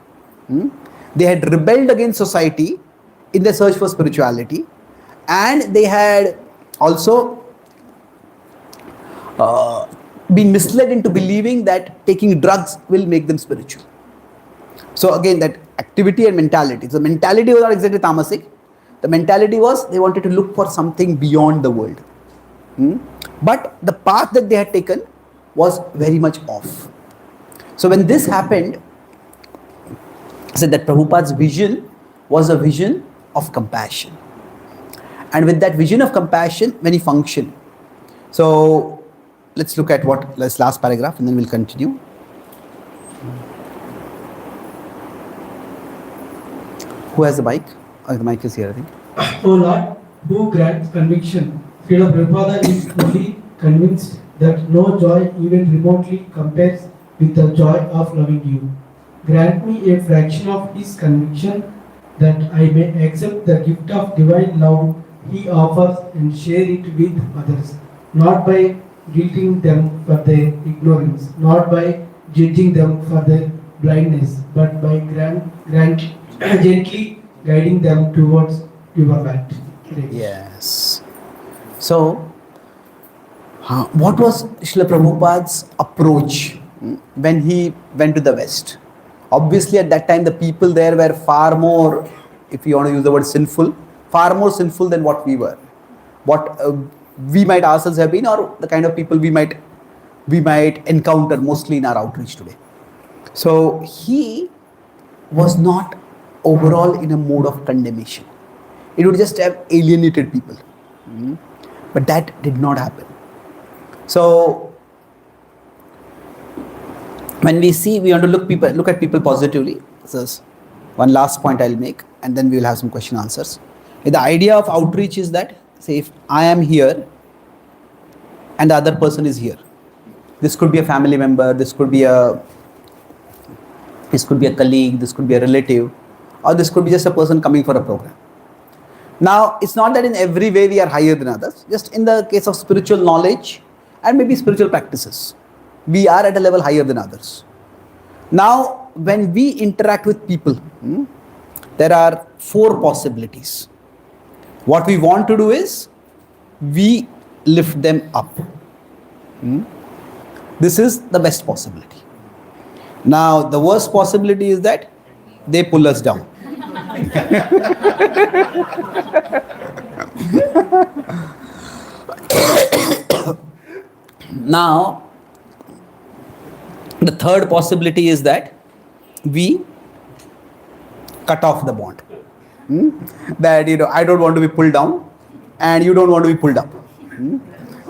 They had rebelled against society in their search for spirituality, and they had also been misled into believing that taking drugs will make them spiritual. So again, that activity and mentality. So mentality was not exactly tamasic. The mentality was they wanted to look for something beyond the world. But the path that they had taken was very much off. So when this happened, I said that Prabhupada's vision was a vision of compassion. And with that vision of compassion, when he functioned. So let's look at this last paragraph and then we'll continue. Who has the mic? Oh, the mic is here, I think. O Lord, who grants conviction, Srila Prabhupada is fully convinced that no joy even remotely compares with the joy of loving you. Grant me a fraction of his conviction that I may accept the gift of divine love he offers and share it with others, not by guilting them for their ignorance, not by judging them for their blindness, but by gently guiding them towards your light. Yes. So, what was Srila Prabhupada's approach when he went to the West? Obviously, at that time, the people there were far more, if you want to use the word sinful, far more sinful than what we were. What we might ourselves have been, or the kind of people we might encounter mostly in our outreach today. So, he was not overall in a mode of condemnation. It would just have alienated people. But that did not happen. So, when we want to look at people positively. So, one last point I'll make, and then we will have some question answers. The idea of outreach is that, say, if I am here and the other person is here, this could be a family member, this could be a colleague, this could be a relative, or this could be just a person coming for a program. Now, it's not that in every way we are higher than others, just in the case of spiritual knowledge and maybe spiritual practices. We are at a level higher than others. Now, when we interact with people, there are 4 possibilities. What we want to do is, we lift them up. This is the best possibility. Now, the worst possibility is that they pull us down. Now, the third possibility is that we cut off the bond. That, I don't want to be pulled down and you don't want to be pulled up.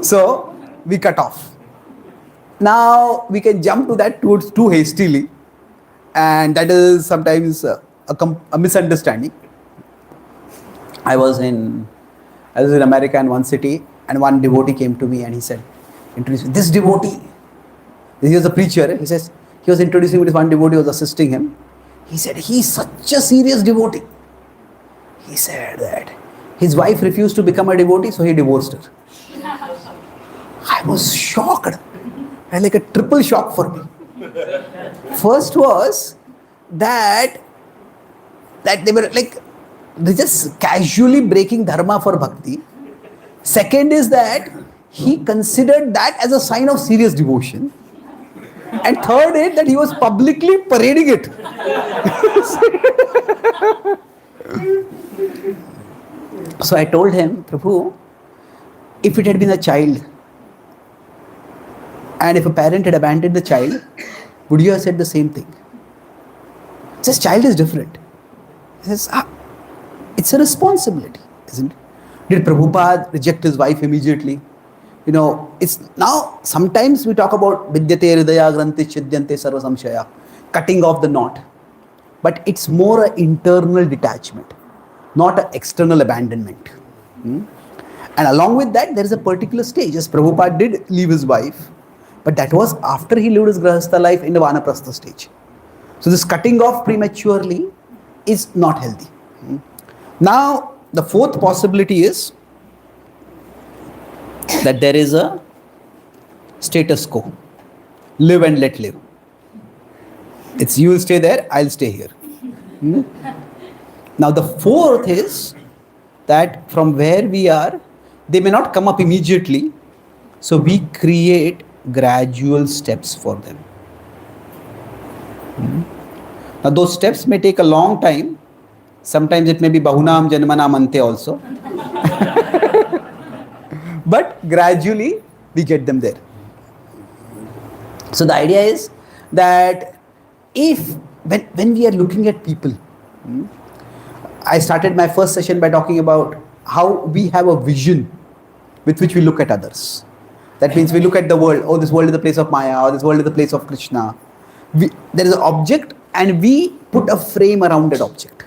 So, we cut off. Now, we can jump to that too hastily, and that is sometimes a misunderstanding. I was in America in one city, and one devotee came to me and he said, introduce me. This devotee, he was a preacher, he says, he was introducing me to one devotee who was assisting him. He said, he's such a serious devotee. He said that his wife refused to become a devotee, so he divorced her. I was shocked, and like a triple shock for me. First was that they were they just casually breaking dharma for bhakti. Second is that he considered that as a sign of serious devotion. And third is that he was publicly parading it. So I told him, Prabhu, if it had been a child, and if a parent had abandoned the child, would you have said the same thing? He says, child is different. He says, it's a responsibility, isn't it? Did Prabhupada reject his wife immediately? It's now, sometimes we talk about vidyate hridaya granthi chidyante sarva samshaya, cutting off the knot. But it's more an internal detachment, not an external abandonment. And along with that, there is a particular stage. Yes, Prabhupada did leave his wife, but that was after he lived his grahastha life in the vanaprastha stage. So this cutting off prematurely is not healthy. Now, the fourth possibility is that there is a status quo. Live and let live. It's you will stay there, I'll stay here. Now the fourth is that from where we are, they may not come up immediately. So we create gradual steps for them. Now those steps may take a long time. Sometimes it may be bahunam janmanam ante also. But gradually we get them there. So the idea is that when we are looking at people, I started my first session by talking about how we have a vision with which we look at others. That means we look at the world, oh, this world is the place of Maya, or this world is the place of Krishna. There is an object and we put a frame around that object.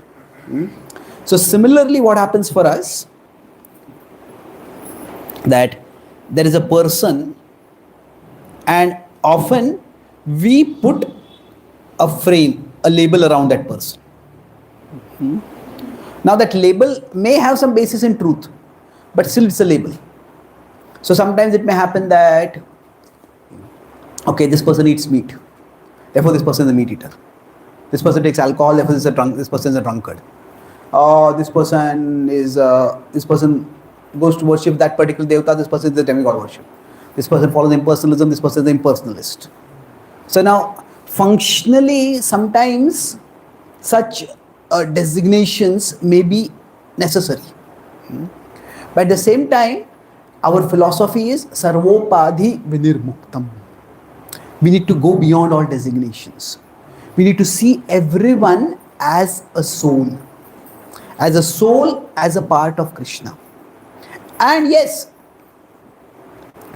So similarly, what happens for us, that there is a person and often we put a frame, a label around that person. Now that label may have some basis in truth, but still it's a label. So sometimes it may happen that, okay, this person eats meat, therefore this person is a meat eater. This person takes alcohol, therefore this person is a drunkard. This person goes to worship that particular devata, this person is the demigod worship. This person follows impersonalism, this person is the impersonalist. So now, functionally, sometimes such designations may be necessary. But at the same time, our philosophy is sarvopadhi vinirmuktam. We need to go beyond all designations. We need to see everyone as a soul, as a part of Krishna. And yes,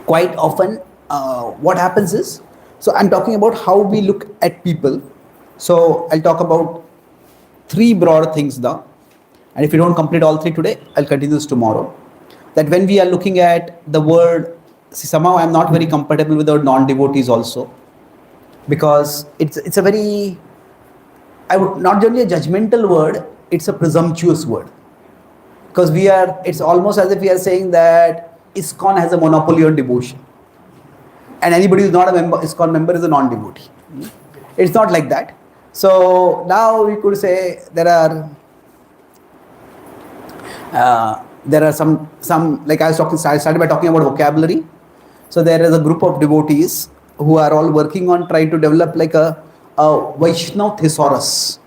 quite often what happens is, so I'm talking about how we look at people. So I'll talk about 3 broad things now. And if you don't complete all 3 today, I'll continue this tomorrow. That when we are looking at the word, see, somehow I'm not very compatible with the word non-devotees also. Because it's a very, not generally a judgmental word, it's a presumptuous word. Because it's almost as if we are saying that ISKCON has a monopoly on devotion. and anybody who's not a member, ISKCON member, is a non-devotee. It's not like that. So now we could say there are some like I started by talking about vocabulary. So there is a group of devotees who are all working on trying to develop like a Vaishnav thesaurus.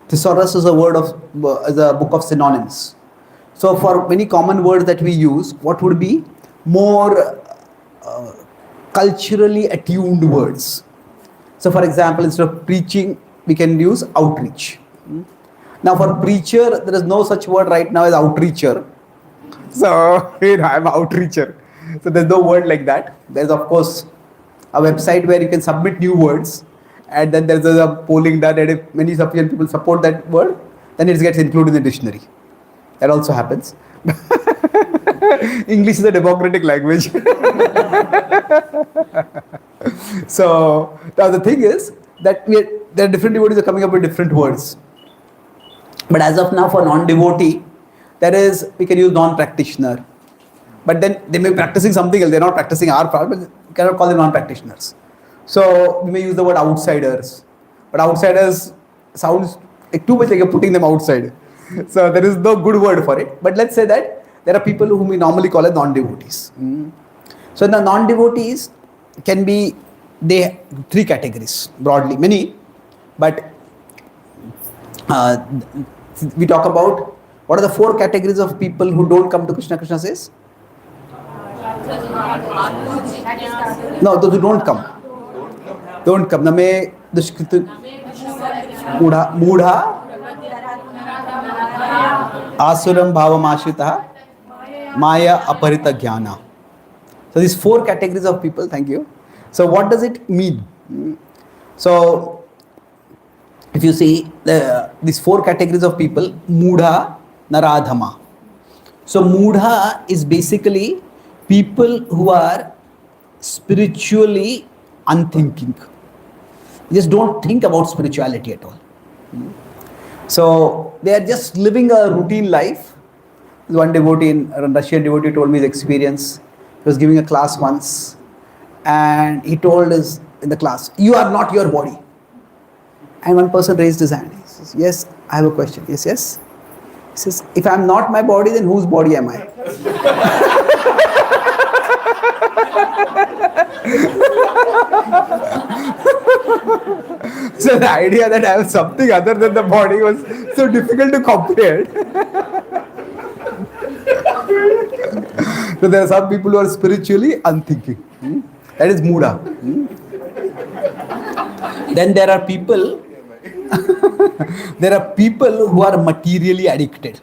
Thesaurus is a book of synonyms. So for many common words that we use, what would be more culturally attuned words? So for example, instead of preaching, we can use outreach. Now for preacher, there is no such word right now as outreacher. So I'm outreacher. So there's no word like that. There's of course a website where you can submit new words, and then there's a polling done, and if many sufficient people support that word, then it gets included in the dictionary. That also happens. English is a democratic language. So now the thing is that there are different devotees are coming up with different words. But as of now, for non-devotee, we can use non-practitioner. But then they may be practicing something else. They're not practicing our part, but we cannot call them non-practitioners. So we may use the word outsiders. But outsiders sounds like too much like you're putting them outside. So there is no good word for it. But let's say that there are people whom we normally call as non-devotees. So the non-devotees can be, they three categories broadly, many, but we talk about what are the four categories of people who don't come to Krishna. Krishna says? No, those who don't come. Don't come. Name dushkritu Mudha Asuram Bhavamashita Maya Aparita Jnana. So these four categories of people, thank you. So what does it mean? So if you see these four categories of people, Mudha, Naradhama. So Mudha is basically people who are spiritually unthinking. They just don't think about spirituality at all. So they are just living a routine life. One devotee, a Russian devotee, told me his experience. He was giving a class once, and he told us in the class, "You are not your body." And one person raised his hand. He says, "Yes, I have a question." "Yes, yes." He says, "If I am not my body, then whose body am I?" So the idea that I have something other than the body was so difficult to comprehend. So there are some people who are spiritually unthinking. That is Mudha. Then there are people who are materially addicted.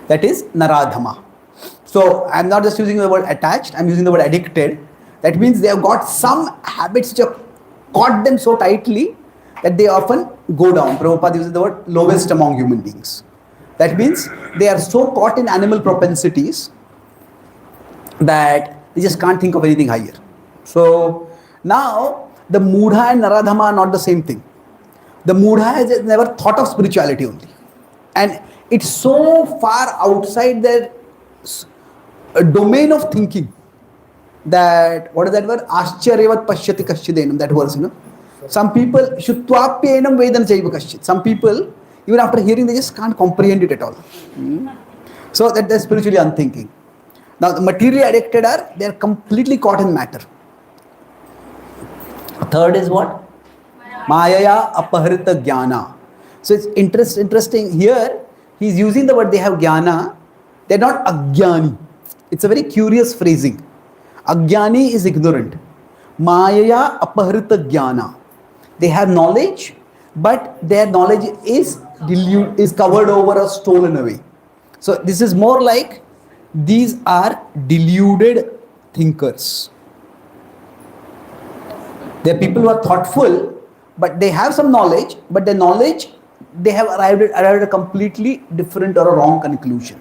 That is Naradhama. So I'm not just using the word attached, I'm using the word addicted. That means they have got some habits which have caught them so tightly that they often go down. Prabhupada uses the word lowest among human beings. That means they are so caught in animal propensities that they just can't think of anything higher. So now the Mudha and Naradhama are not the same thing. The Mudha has never thought of spirituality only. And it's so far outside their domain of thinking that, what is that word? Ascharyavat pashyati kashchidenam, that verse, Some people, shutvapyenam vedan chaiva kashchit. Some people, even after hearing, they just can't comprehend it at all. So that they're spiritually unthinking. Now the materially addicted they are completely caught in matter. Third is what? Mayaya apahrita jnana. So it's interesting here, he's using the word they have jnana, they're not ajnani. It's a very curious phrasing. Ajnani is ignorant. Mayaya apahrita jnana. They have knowledge, but their knowledge is covered over or stolen away. So this is more like these are deluded thinkers. They are people who are thoughtful, but they have some knowledge, but their knowledge, they have arrived at a completely different or a wrong conclusion.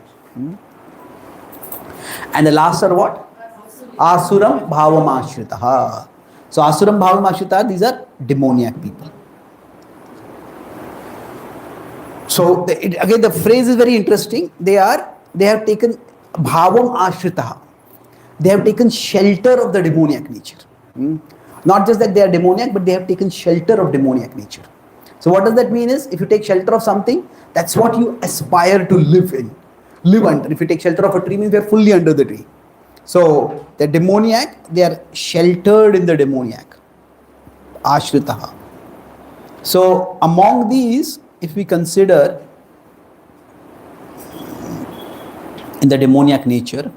And the last are what? Asuram bhavamashritaha. So Asuram bhavamashritaha, these are demoniac people. So again, the phrase is very interesting. They have taken bhavam ashritaha. they have taken shelter of the demoniac nature. Not just that they are demoniac, but they have taken shelter of demoniac nature. So what does that mean is, if you take shelter of something, that's what you aspire to live in, live under. If you take shelter of a tree, means they are fully under the tree. So the demoniac, they are sheltered in the demoniac. Ashritaha. So among these, if we consider in the demoniac nature,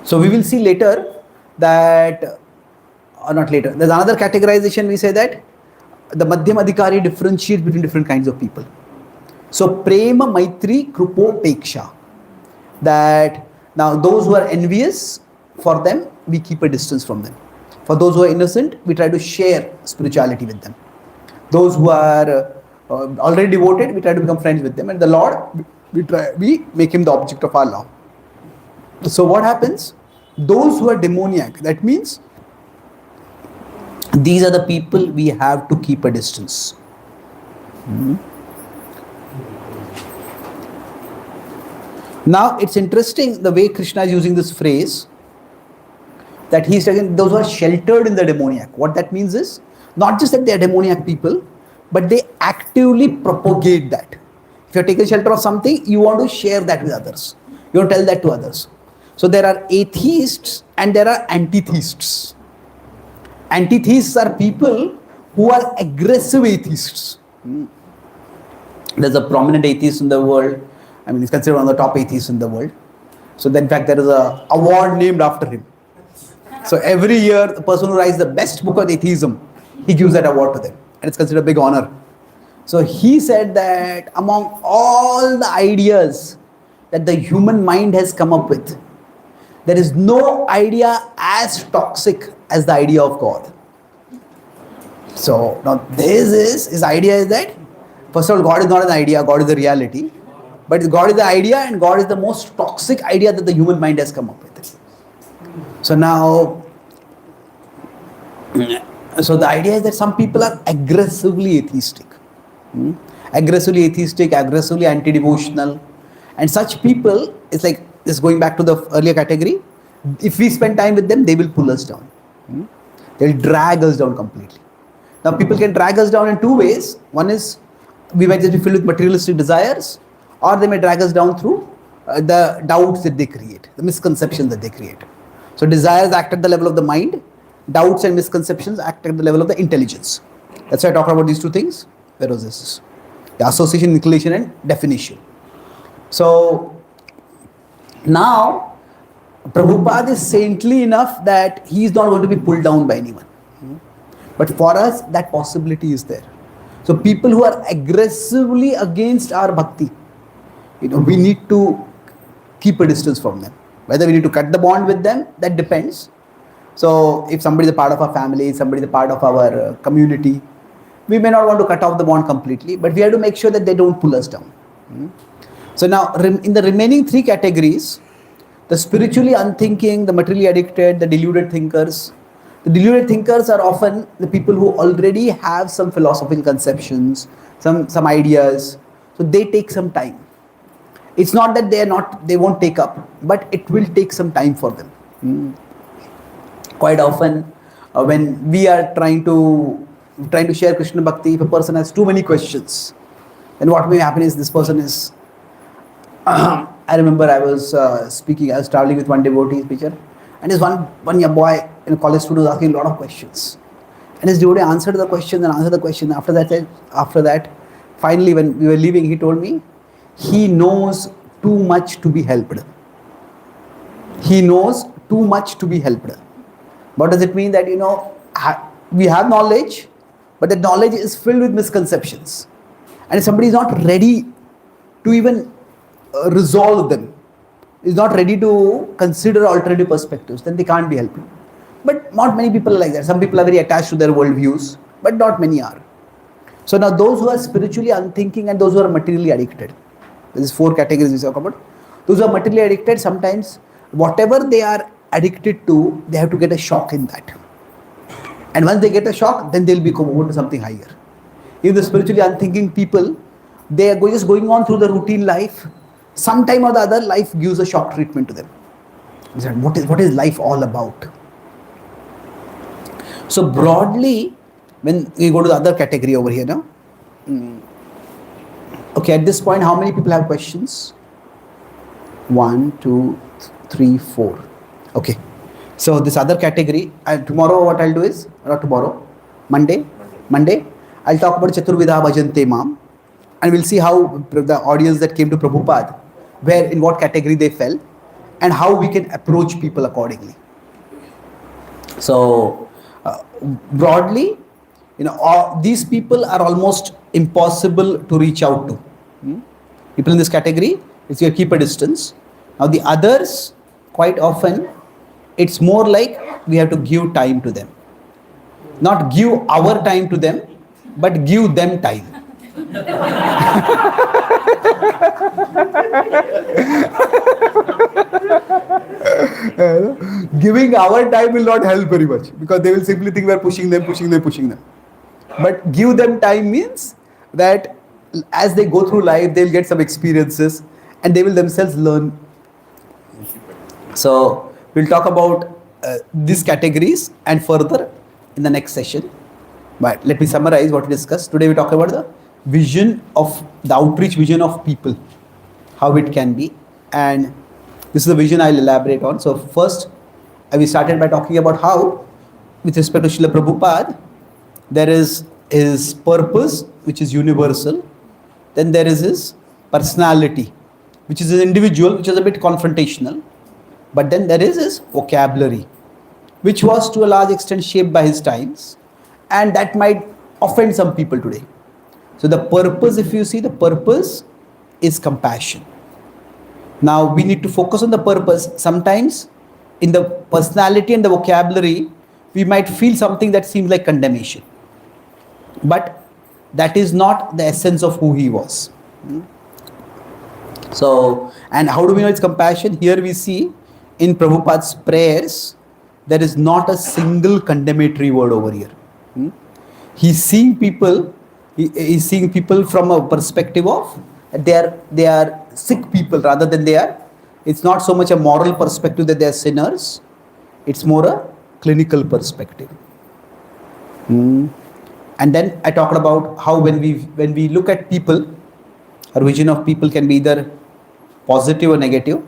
so we will see later that, or not later, there's another categorization. We say that the Madhyam Adhikari differentiates between different kinds of people. So Prema, Maitri, Krupo, Peksha. That now those who are envious, for them we keep a distance from them. For those who are innocent, we try to share spirituality with them. Those who are already devoted, we try to become friends with them. And the Lord, we make him the object of our love. So what happens? Those who are demoniac, that means these are the people we have to keep a distance. Now it's interesting the way Krishna is using this phrase, that he's saying those who are sheltered in the demoniac. What that means is, not just that they are demoniac people, but they actively propagate that. If you're taking shelter of something, you want to share that with others. You want to tell that to others. So there are atheists and there are antitheists. Antitheists are people who are aggressive atheists. There's a prominent atheist in the world. I mean, he's considered one of the top atheists in the world. So in fact, there is an award named after him. So every year, the person who writes the best book on atheism, he gives that award to them. And it's considered a big honor. So he said that among all the ideas that the human mind has come up with, there is no idea as toxic as the idea of God. So now his idea is that, first of all, God is not an idea, God is a reality. But God is the idea, and God is the most toxic idea that the human mind has come up with. So now, so the idea is that some people are aggressively atheistic. Aggressively atheistic, aggressively anti-devotional. And such people, it's like, this going back to the earlier category, if we spend time with them, they will pull us down. They'll drag us down completely. Now people can drag us down in two ways. One is, we might just be filled with materialistic desires, or they may drag us down through the doubts that they create, the misconceptions that they create. So desires act at the level of the mind, doubts and misconceptions act at the level of the intelligence. That's why I talked about these two things. Where was this? The association, inclination and definition. So now Prabhupada is saintly enough that he is not going to be pulled down by anyone. But for us, that possibility is there. So people who are aggressively against our bhakti, we need to keep a distance from them. Whether we need to cut the bond with them, that depends. So if somebody is a part of our family, somebody is a part of our community, we may not want to cut off the bond completely, but we have to make sure that they don't pull us down. So now in the remaining three categories, the spiritually unthinking, the materially addicted, the deluded thinkers. The deluded thinkers are often the people who already have some philosophical conceptions, some ideas. So they take some time. It's not that they won't take up, but it will take some time for them. Quite often, when we are trying to share Krishna Bhakti, if a person has too many questions, then what may happen is this person is. I remember I was traveling with one devotee preacher, and his one young boy in a college student was asking a lot of questions, and his devotee answered the question and answered the question. After that, finally, when we were leaving, he told me he knows too much to be helped. He knows too much to be helped. What does it mean? That we have knowledge, but that knowledge is filled with misconceptions, and if somebody is not ready to even resolve them, is not ready to consider alternative perspectives, then they can't be helped. But not many people are like that. Some people are very attached to their worldviews, but not many are. So now those who are spiritually unthinking and those who are materially addicted, there's 4 categories we talk about. Those who are materially addicted, sometimes whatever they are addicted to, they have to get a shock in that. And once they get a shock, then they'll become over to something higher. If the spiritually unthinking people, they are just going on through the routine life, sometime or the other life gives a shock treatment to them. What is life all about? So broadly, when we go to the other category over here now, okay, at this point, how many people have questions? 1, 2, 3, 4. Okay. So this other category, tomorrow what I'll do is, not tomorrow, Monday, I'll talk about Chaturvidha Bhajante Mam, and we'll see how the audience that came to Prabhupada, where in what category they fell, and how we can approach people accordingly. So broadly, these people are almost impossible to reach out to. People in this category, it's you keep a distance. Now the others, quite often, it's more like we have to give time to them. Not give our time to them, but give them time. Giving our time will not help very much, because they will simply think we are pushing them. But give them time means that as they go through life, they'll get some experiences and they will themselves learn. So we'll talk about these categories and further in the next session. But let me summarize what we discussed. Today we talk about the vision of the outreach vision of people, how it can be, and this is the vision I'll elaborate on. So first, we started by talking about how, with respect to Srila Prabhupada, there is his purpose, which is universal. Then there is his personality, which is an individual, which is a bit confrontational. But then there is his vocabulary, which was to a large extent shaped by his times, and that might offend some people today. So the purpose, if you see, the purpose is compassion. Now we need to focus on the purpose. Sometimes in the personality and the vocabulary, we might feel something that seems like condemnation. But that is not the essence of who he was. So, and how do we know it's compassion? Here we see in Prabhupada's prayers, there is not a single condemnatory word over here. He's seeing people from a perspective of they are sick people, rather than it's not so much a moral perspective that they are sinners, it's more a clinical perspective. And then I talked about how when we look at people, our vision of people can be either positive or negative,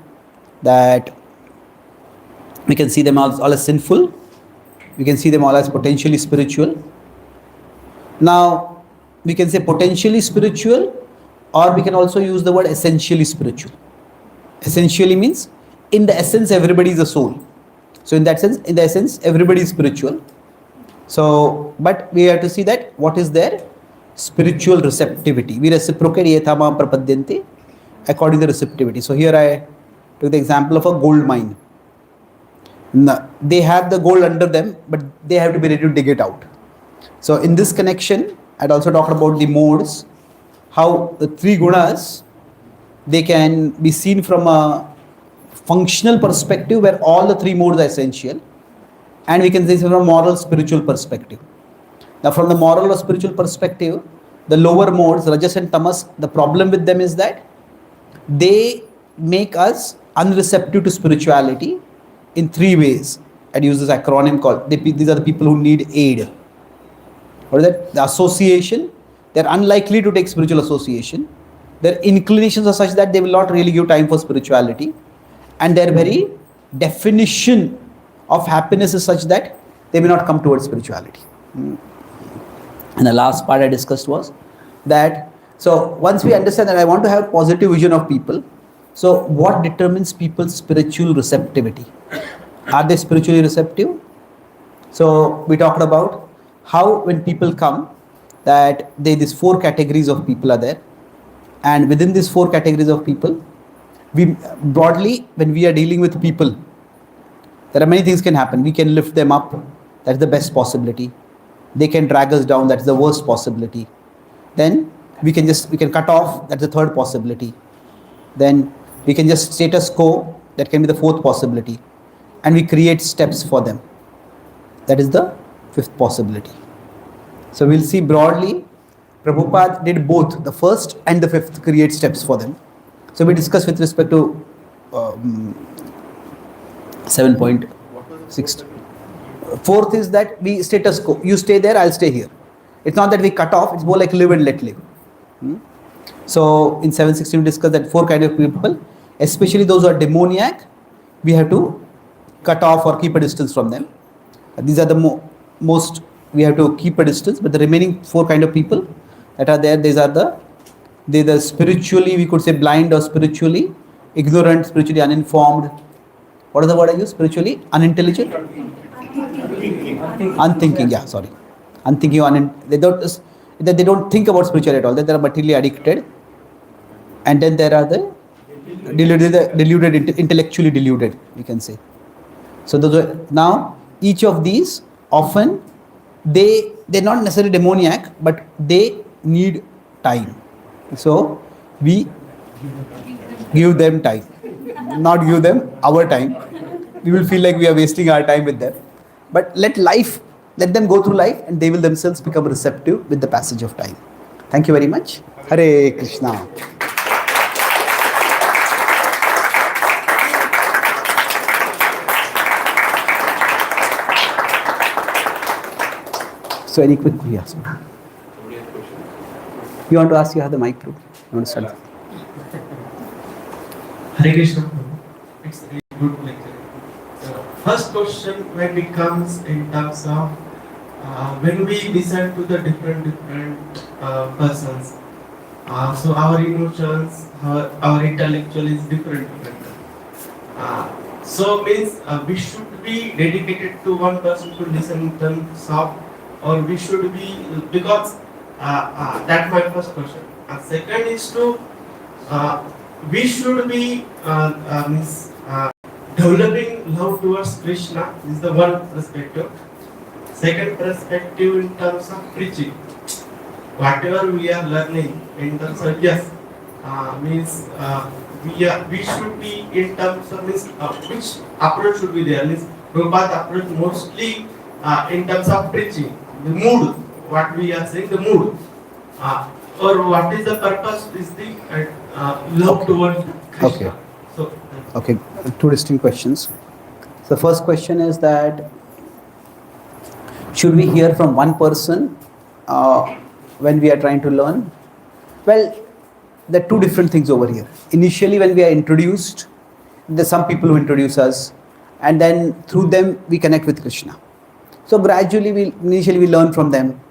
that we can see them all as sinful, we can see them all as potentially spiritual. Now, we can say potentially spiritual, or we can also use the word essentially spiritual. Essentially means, in the essence, everybody is a soul. So in that sense, in the essence, everybody is spiritual. So, but we have to see that what is their spiritual receptivity. We reciprocate yethama prapadyante according to receptivity. So here I took the example of a gold mine. They have the gold under them, but they have to be ready to dig it out. So in this connection, I'd also talked about the modes, how the three gunas, they can be seen from a functional perspective where all the three modes are essential, and we can see from a moral spiritual perspective. Now from the moral or spiritual perspective, the lower modes, rajas and tamas, the problem with them is that they make us unreceptive to spirituality in three ways. I'd use this acronym called, these are the people who need aid. What is that? The association, they're unlikely to take spiritual association. Their inclinations are such that they will not really give time for spirituality, and their very definition of happiness is such that they may not come towards spirituality. And the last part I discussed was that, so once we understand that I want to have positive vision of people, so what determines people's spiritual receptivity? Are they spiritually receptive? So we talked about how when people come, that these four categories of people are there, and within these four categories of people, we broadly, when we are dealing with people, there are many things can happen. We can lift them up, that's the best possibility. They can drag us down, that's the worst possibility. Then we can cut off, that's the third possibility. Then we can just status quo, that can be the fourth possibility. And we create steps for them, that is the fifth possibility. So we'll see broadly, Prabhupada did both, the first and the fifth, create steps for them. So we discussed with respect to 7.6. Fourth is that we status quo. You stay there, I'll stay here. It's not that we cut off, it's more like live and let live. So in 716 we discussed that 4 kind of people, especially those who are demoniac, we have to cut off or keep a distance from them. These are the most we have to keep a distance, but the remaining 4 kind of people that are there, they're the spiritually, we could say blind or spiritually ignorant, spiritually uninformed. What is the word I use? Spiritually unintelligent? Unthinking, yeah, sorry. Unthinking, they don't think about spirituality at all, that they are materially addicted. And then there are the deluded, intellectually deluded, we can say. So now each of these often they're not necessarily demoniac, but they need time. So we give them time, not give them our time. We will feel like we are wasting our time with them. But let them go through life and they will themselves become receptive with the passage of time. Thank you very much. Hare Krishna. So any quick questions? You want to ask? You have the mic, Prabhu. You want to start? Hare Krishna. It's a good lecture. First question, when it comes in terms of when we listen to the different persons, so our emotions, our intellectual is different. So means we should be dedicated to one person to listen to them soft, or we should be, because that's my first question. Second is to we should be developing love towards Krishna. This is the one perspective. Second perspective, in terms of preaching, whatever we are learning in terms of means we should be in terms of which approach should be there. Means Prabhupada approach mostly in terms of preaching, the mood, what we are saying, the mood, or what is the purpose is the love towards Krishna. Okay. So, Okay, 2 distinct questions. So the first question is that should we hear from one person when we are trying to learn? Well, there are 2 different things over here. Initially, when we are introduced, there are some people who introduce us, and then through them we connect with Krishna. So gradually, initially we learn from them.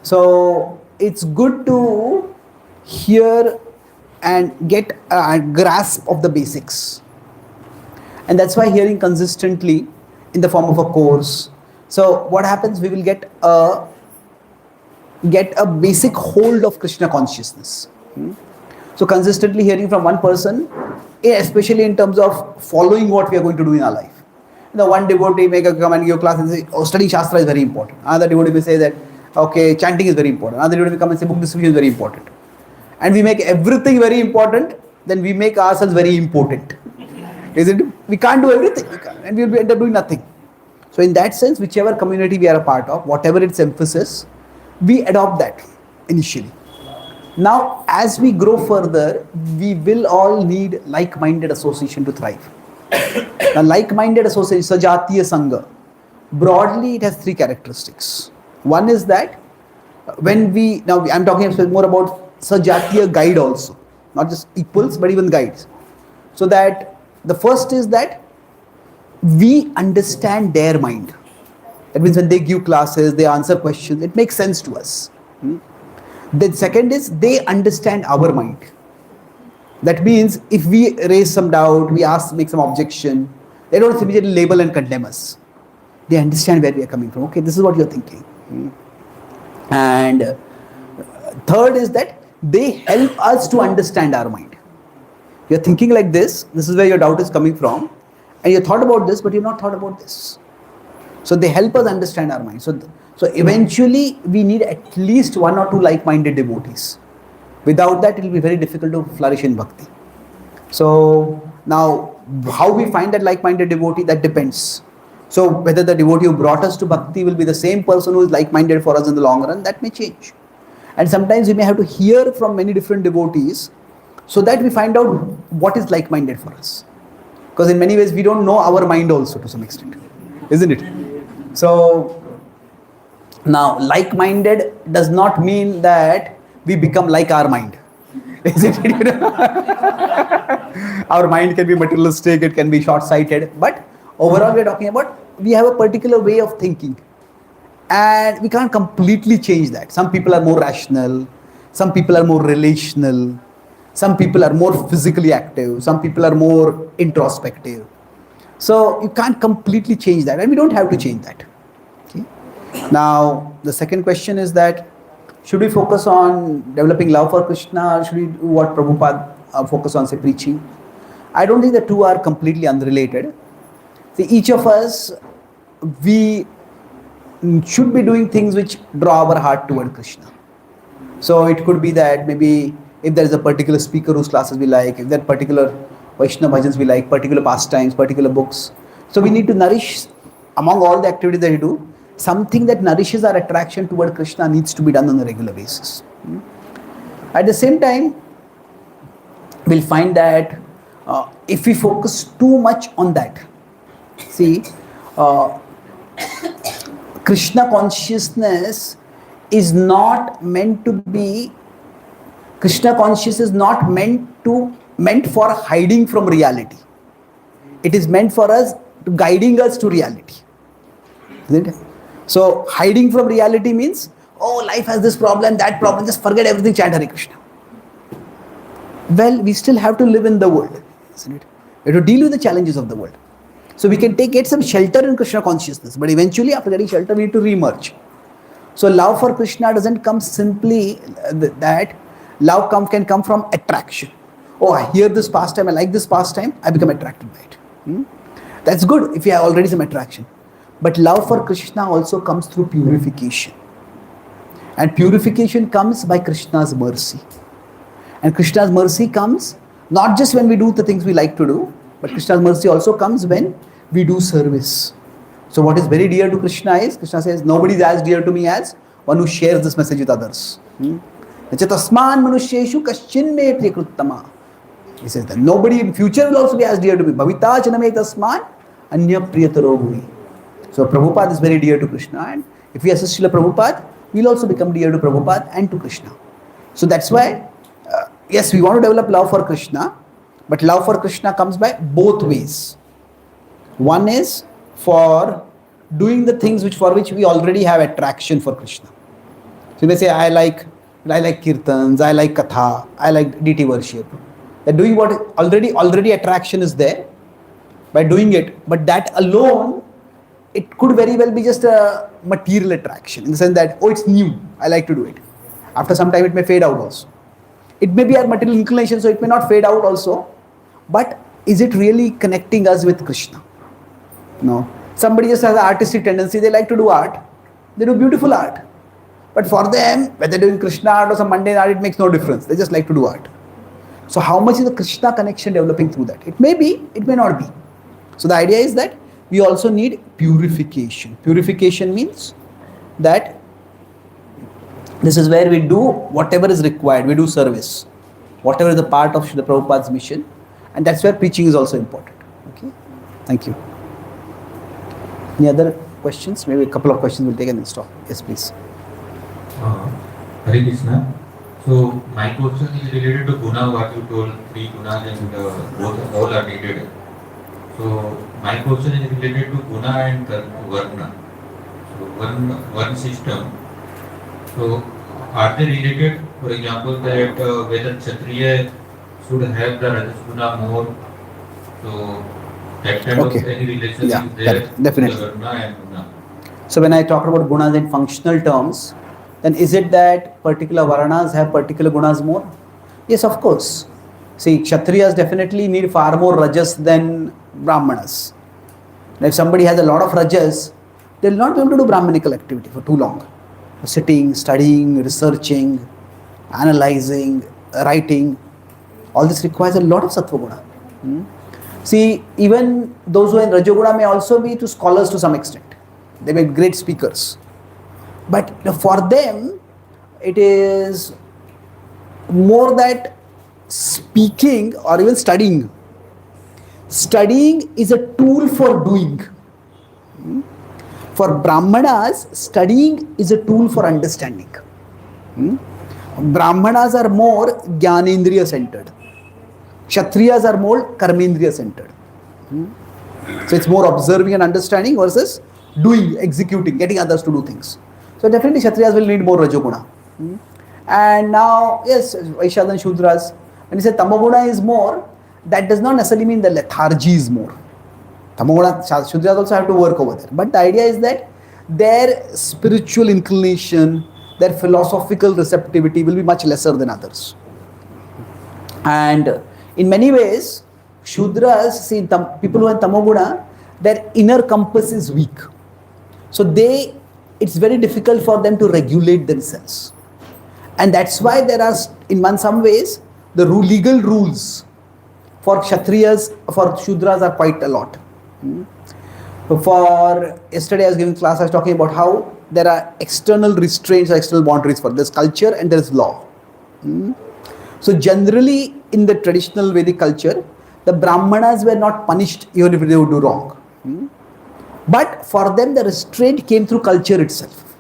So it's good to hear and get a grasp of the basics. And that's why hearing consistently in the form of a course. So what happens, we will get a basic hold of Krishna consciousness. So consistently hearing from one person, especially in terms of following what we are going to do in our life. One devotee may come and give class and say, oh, studying Shastra is very important. Another devotee may say that, okay, chanting is very important. Another devotee may come and say, book distribution is very important. And we make everything very important, then we make ourselves very important. Isn't it? We can't do everything, and we will end up doing nothing. So in that sense, whichever community we are a part of, whatever its emphasis, we adopt that initially. Now, as we grow further, we will all need like-minded association to thrive. Now, like-minded association, Sajatiya Sangha, broadly it has 3 characteristics. One is that when I'm talking more about Sajatiya guide also, not just equals but even guides. So that the first is that we understand their mind. That means when they give classes, they answer questions, it makes sense to us. The second is they understand our mind. That means if we raise some doubt, we make some objection, they don't immediately label and condemn us. They understand where we are coming from. Okay, this is what you're thinking. And third is that they help us to understand our mind. You're thinking like this is where your doubt is coming from, and you thought about this, but you've not thought about this. So they help us understand our mind. So eventually we need at least 1 or 2 like-minded devotees. Without that, it will be very difficult to flourish in bhakti. So now, how we find that like-minded devotee, that depends. So whether the devotee who brought us to bhakti will be the same person who is like-minded for us in the long run, that may change. And sometimes we may have to hear from many different devotees so that we find out what is like-minded for us. Because in many ways we don't know our mind also to some extent, isn't it? So now like-minded does not mean that we become like our mind, isn't it? Our mind can be materialistic, it can be short-sighted, but overall we are talking about we have a particular way of thinking and we can't completely change that. Some people are more rational, some people are more relational, some people are more physically active, some people are more introspective. So you can't completely change that, and we don't have to change that. Okay? Now the second question is that should we focus on developing love for Krishna, or should we do what Prabhupada focus on, say, preaching? I don't think the two are completely unrelated. See, each of us, we should be doing things which draw our heart toward Krishna. So it could be that maybe if there is a particular speaker whose classes we like, if there are particular Vaishnava bhajans we like, particular pastimes, particular books. So we need to nourish, among all the activities that we do, something that nourishes our attraction toward Krishna needs to be done on a regular basis. At the same time, we'll find that if we focus too much on that, see, Krishna consciousness is not meant to be, Krishna consciousness is not meant for hiding from reality. It is meant for us, to guiding us to reality. Isn't it? So hiding from reality means, oh, life has this problem, that problem, just forget everything, chant Hare Krishna. Well, we still have to live in the world, isn't it? We have to deal with the challenges of the world. So we can get some shelter in Krishna consciousness, but eventually after getting shelter, we need to re-emerge. So love for Krishna doesn't come simply that. Love can come from attraction. Oh, I hear this pastime, I like this pastime, I become attracted by it. That's good if you have already some attraction. But love for Krishna also comes through purification. And purification comes by Krishna's mercy. And Krishna's mercy comes not just when we do the things we like to do, but Krishna's mercy also comes when we do service. So what is very dear to Krishna is, Krishna says, nobody is as dear to me as one who shares this message with others. Tasman manusheshu kaschin me priyakruttama. He says that nobody in future will also be as dear to me. Bhavita chaname tasman anya priyataro bhuvi. So Prabhupada is very dear to Krishna, and if we assist Srila Prabhupada, we will also become dear to Prabhupada and to Krishna. So that's why, yes, we want to develop love for Krishna, but love for Krishna comes by both ways. One is for doing the things for which we already have attraction for Krishna. So you may say, I like kirtans, I like katha, I like deity worship. They're doing what already attraction is there by doing it, but that alone, it could very well be just a material attraction in the sense that, oh, it's new, I like to do it. After some time, it may fade out also. It may be our material inclination, so it may not fade out also. But is it really connecting us with Krishna? No. Somebody just has an artistic tendency, they like to do art. They do beautiful art. But for them, whether they're doing Krishna art or some mundane art, it makes no difference. They just like to do art. So how much is the Krishna connection developing through that? It may be, it may not be. So the idea is that we also need purification. Purification means that this is where we do whatever is required. We do service. Whatever is the part of Srila Prabhupada's mission. And that's where preaching is also important. Okay? Thank you. Any other questions? Maybe a couple of questions we'll take and then stop. Yes, please. Hare Krishna. So my question is related to guna, what you told, three gunas and both all are needed. So my question is related to guna and varna. So one system. So are they related? For example, that whether Kshatriya should have the Rajas guna more. So that kind of any relation is there. Definitely. Varna and guna. So when I talk about gunas in functional terms, then is it that particular varanas have particular gunas more? Yes, of course. See, Kshatriyas definitely need far more rajas than Brahmanas. Now, if somebody has a lot of rajas, they will not be able to do Brahmanical activity for too long. Sitting, studying, researching, analyzing, writing, all this requires a lot of sattva guna. See, even those who are in Rajoguna may also be to scholars to some extent. They may be great speakers. But for them, it is more that speaking or even studying Studying is a tool for doing. For Brahmanas, studying is a tool for understanding. Brahmanas are more Jnanendriya centered. Kshatriyas are more Karmendriya centered. So it's more observing and understanding versus doing, executing, getting others to do things. So definitely Kshatriyas will need more Rajoguna. And now, yes, Vaishyas and Shudras. When you say Tamoguna is more, that does not necessarily mean the lethargy is more. Tamoguna, Shudras also have to work over there. But the idea is that their spiritual inclination, their philosophical receptivity will be much lesser than others. And in many ways, Shudras, see, people who are Tamoguna, their inner compass is weak. So it's very difficult for them to regulate themselves. And that's why there are, in some ways, the legal rules for Kshatriyas, for Shudras are quite a lot. Yesterday I was giving class, I was talking about how there are external restraints or external boundaries for this culture and there is law. So generally in the traditional Vedic culture, the Brahmanas were not punished even if they would do wrong. But for them the restraint came through culture itself.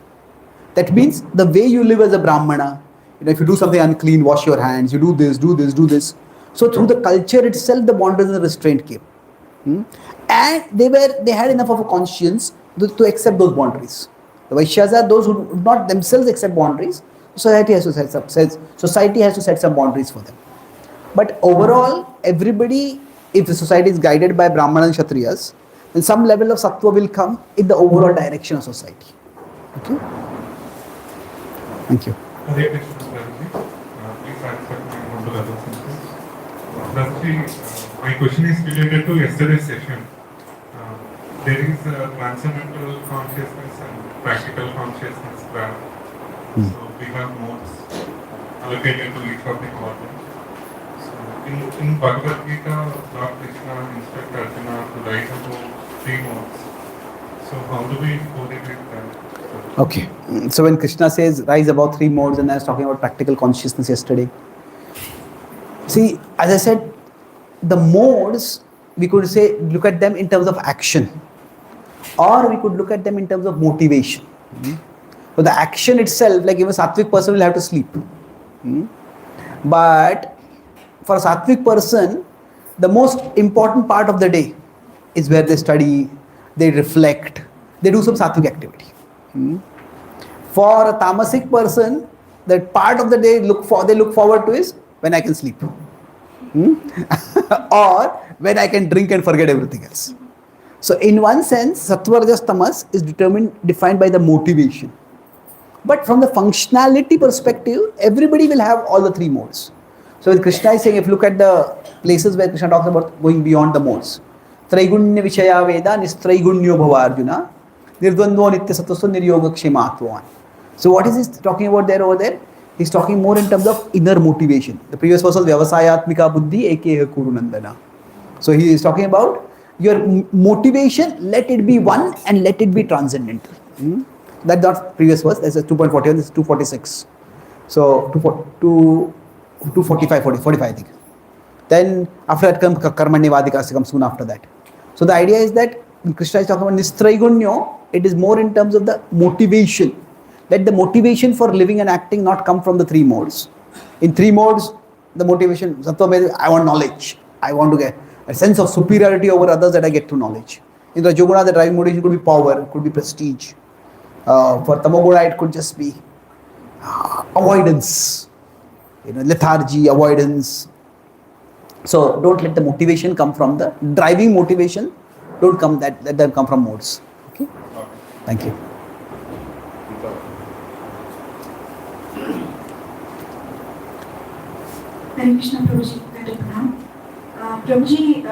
That means the way you live as a Brahmana, if you do something unclean, wash your hands, you do this, do this, do this. So through the culture itself, the boundaries and restraint came. And they had enough of a conscience to accept those boundaries. The Vaishyas are those who do not themselves accept boundaries. Society has to set some boundaries for them. But overall, everybody, if the society is guided by Brahmana and Kshatriyas, then some level of sattva will come in the overall direction of society. Okay? Thank you. Hare Krishna, Prabhuji. Please answer my humble obeisances. Prabhuji, my question is related to yesterday's session. There is a transcendental consciousness and practical consciousness graph. So we have modes allocated to each of the quadrants. So in Bhagavad Gita, Lord Krishna instructs Arjuna to rise above 3 modes. So how do we correlate that? Okay, so when Krishna says rise above 3 modes, and I was talking about practical consciousness yesterday. See, as I said, the modes, we could say, look at them in terms of action, or we could look at them in terms of motivation. So the action itself, like even a sattvic person will have to sleep. But for a sattvic person, the most important part of the day is where they study, they reflect, they do some sattvic activity. For a tamasic person, that part of the day they look forward to is when I can sleep. Or when I can drink and forget everything else. So in one sense, sattva, rajas, tamas is defined by the motivation. But from the functionality perspective, everybody will have all the 3 modes. So with Krishna is saying, if you look at the places where Krishna talks about going beyond the modes, Traigunya Vishaya Veda Nistraigunya Bhava Arjuna Nirdvandvo Nitya Sattvaso Niryoga Kshematvan. So what is he talking about over there? He's talking more in terms of inner motivation. The previous verse was Vyavasayatmika Buddhi Ekeha Kurunandana. So he is talking about your motivation, let it be one and let it be transcendental. That's not previous verse, that's 2.41, this is 246. So 245, 45 I think. Then after that comes Karmanyavadikasya comes soon after that. So the idea is that when Krishna is talking about Nistraigunyo, it is more in terms of the motivation. Let the motivation for living and acting not come from the 3 modes. In 3 modes, the motivation, Sattva, I want knowledge. I want to get a sense of superiority over others that I get through knowledge. In Rajoguna, the driving motivation could be power, it could be prestige. For Tamoguna, it could just be avoidance, lethargy, avoidance. So don't let the motivation come from the driving motivation. Let them come from modes. Okay. Thank you. Hare Krishna, Prabhuji. Prabhuji,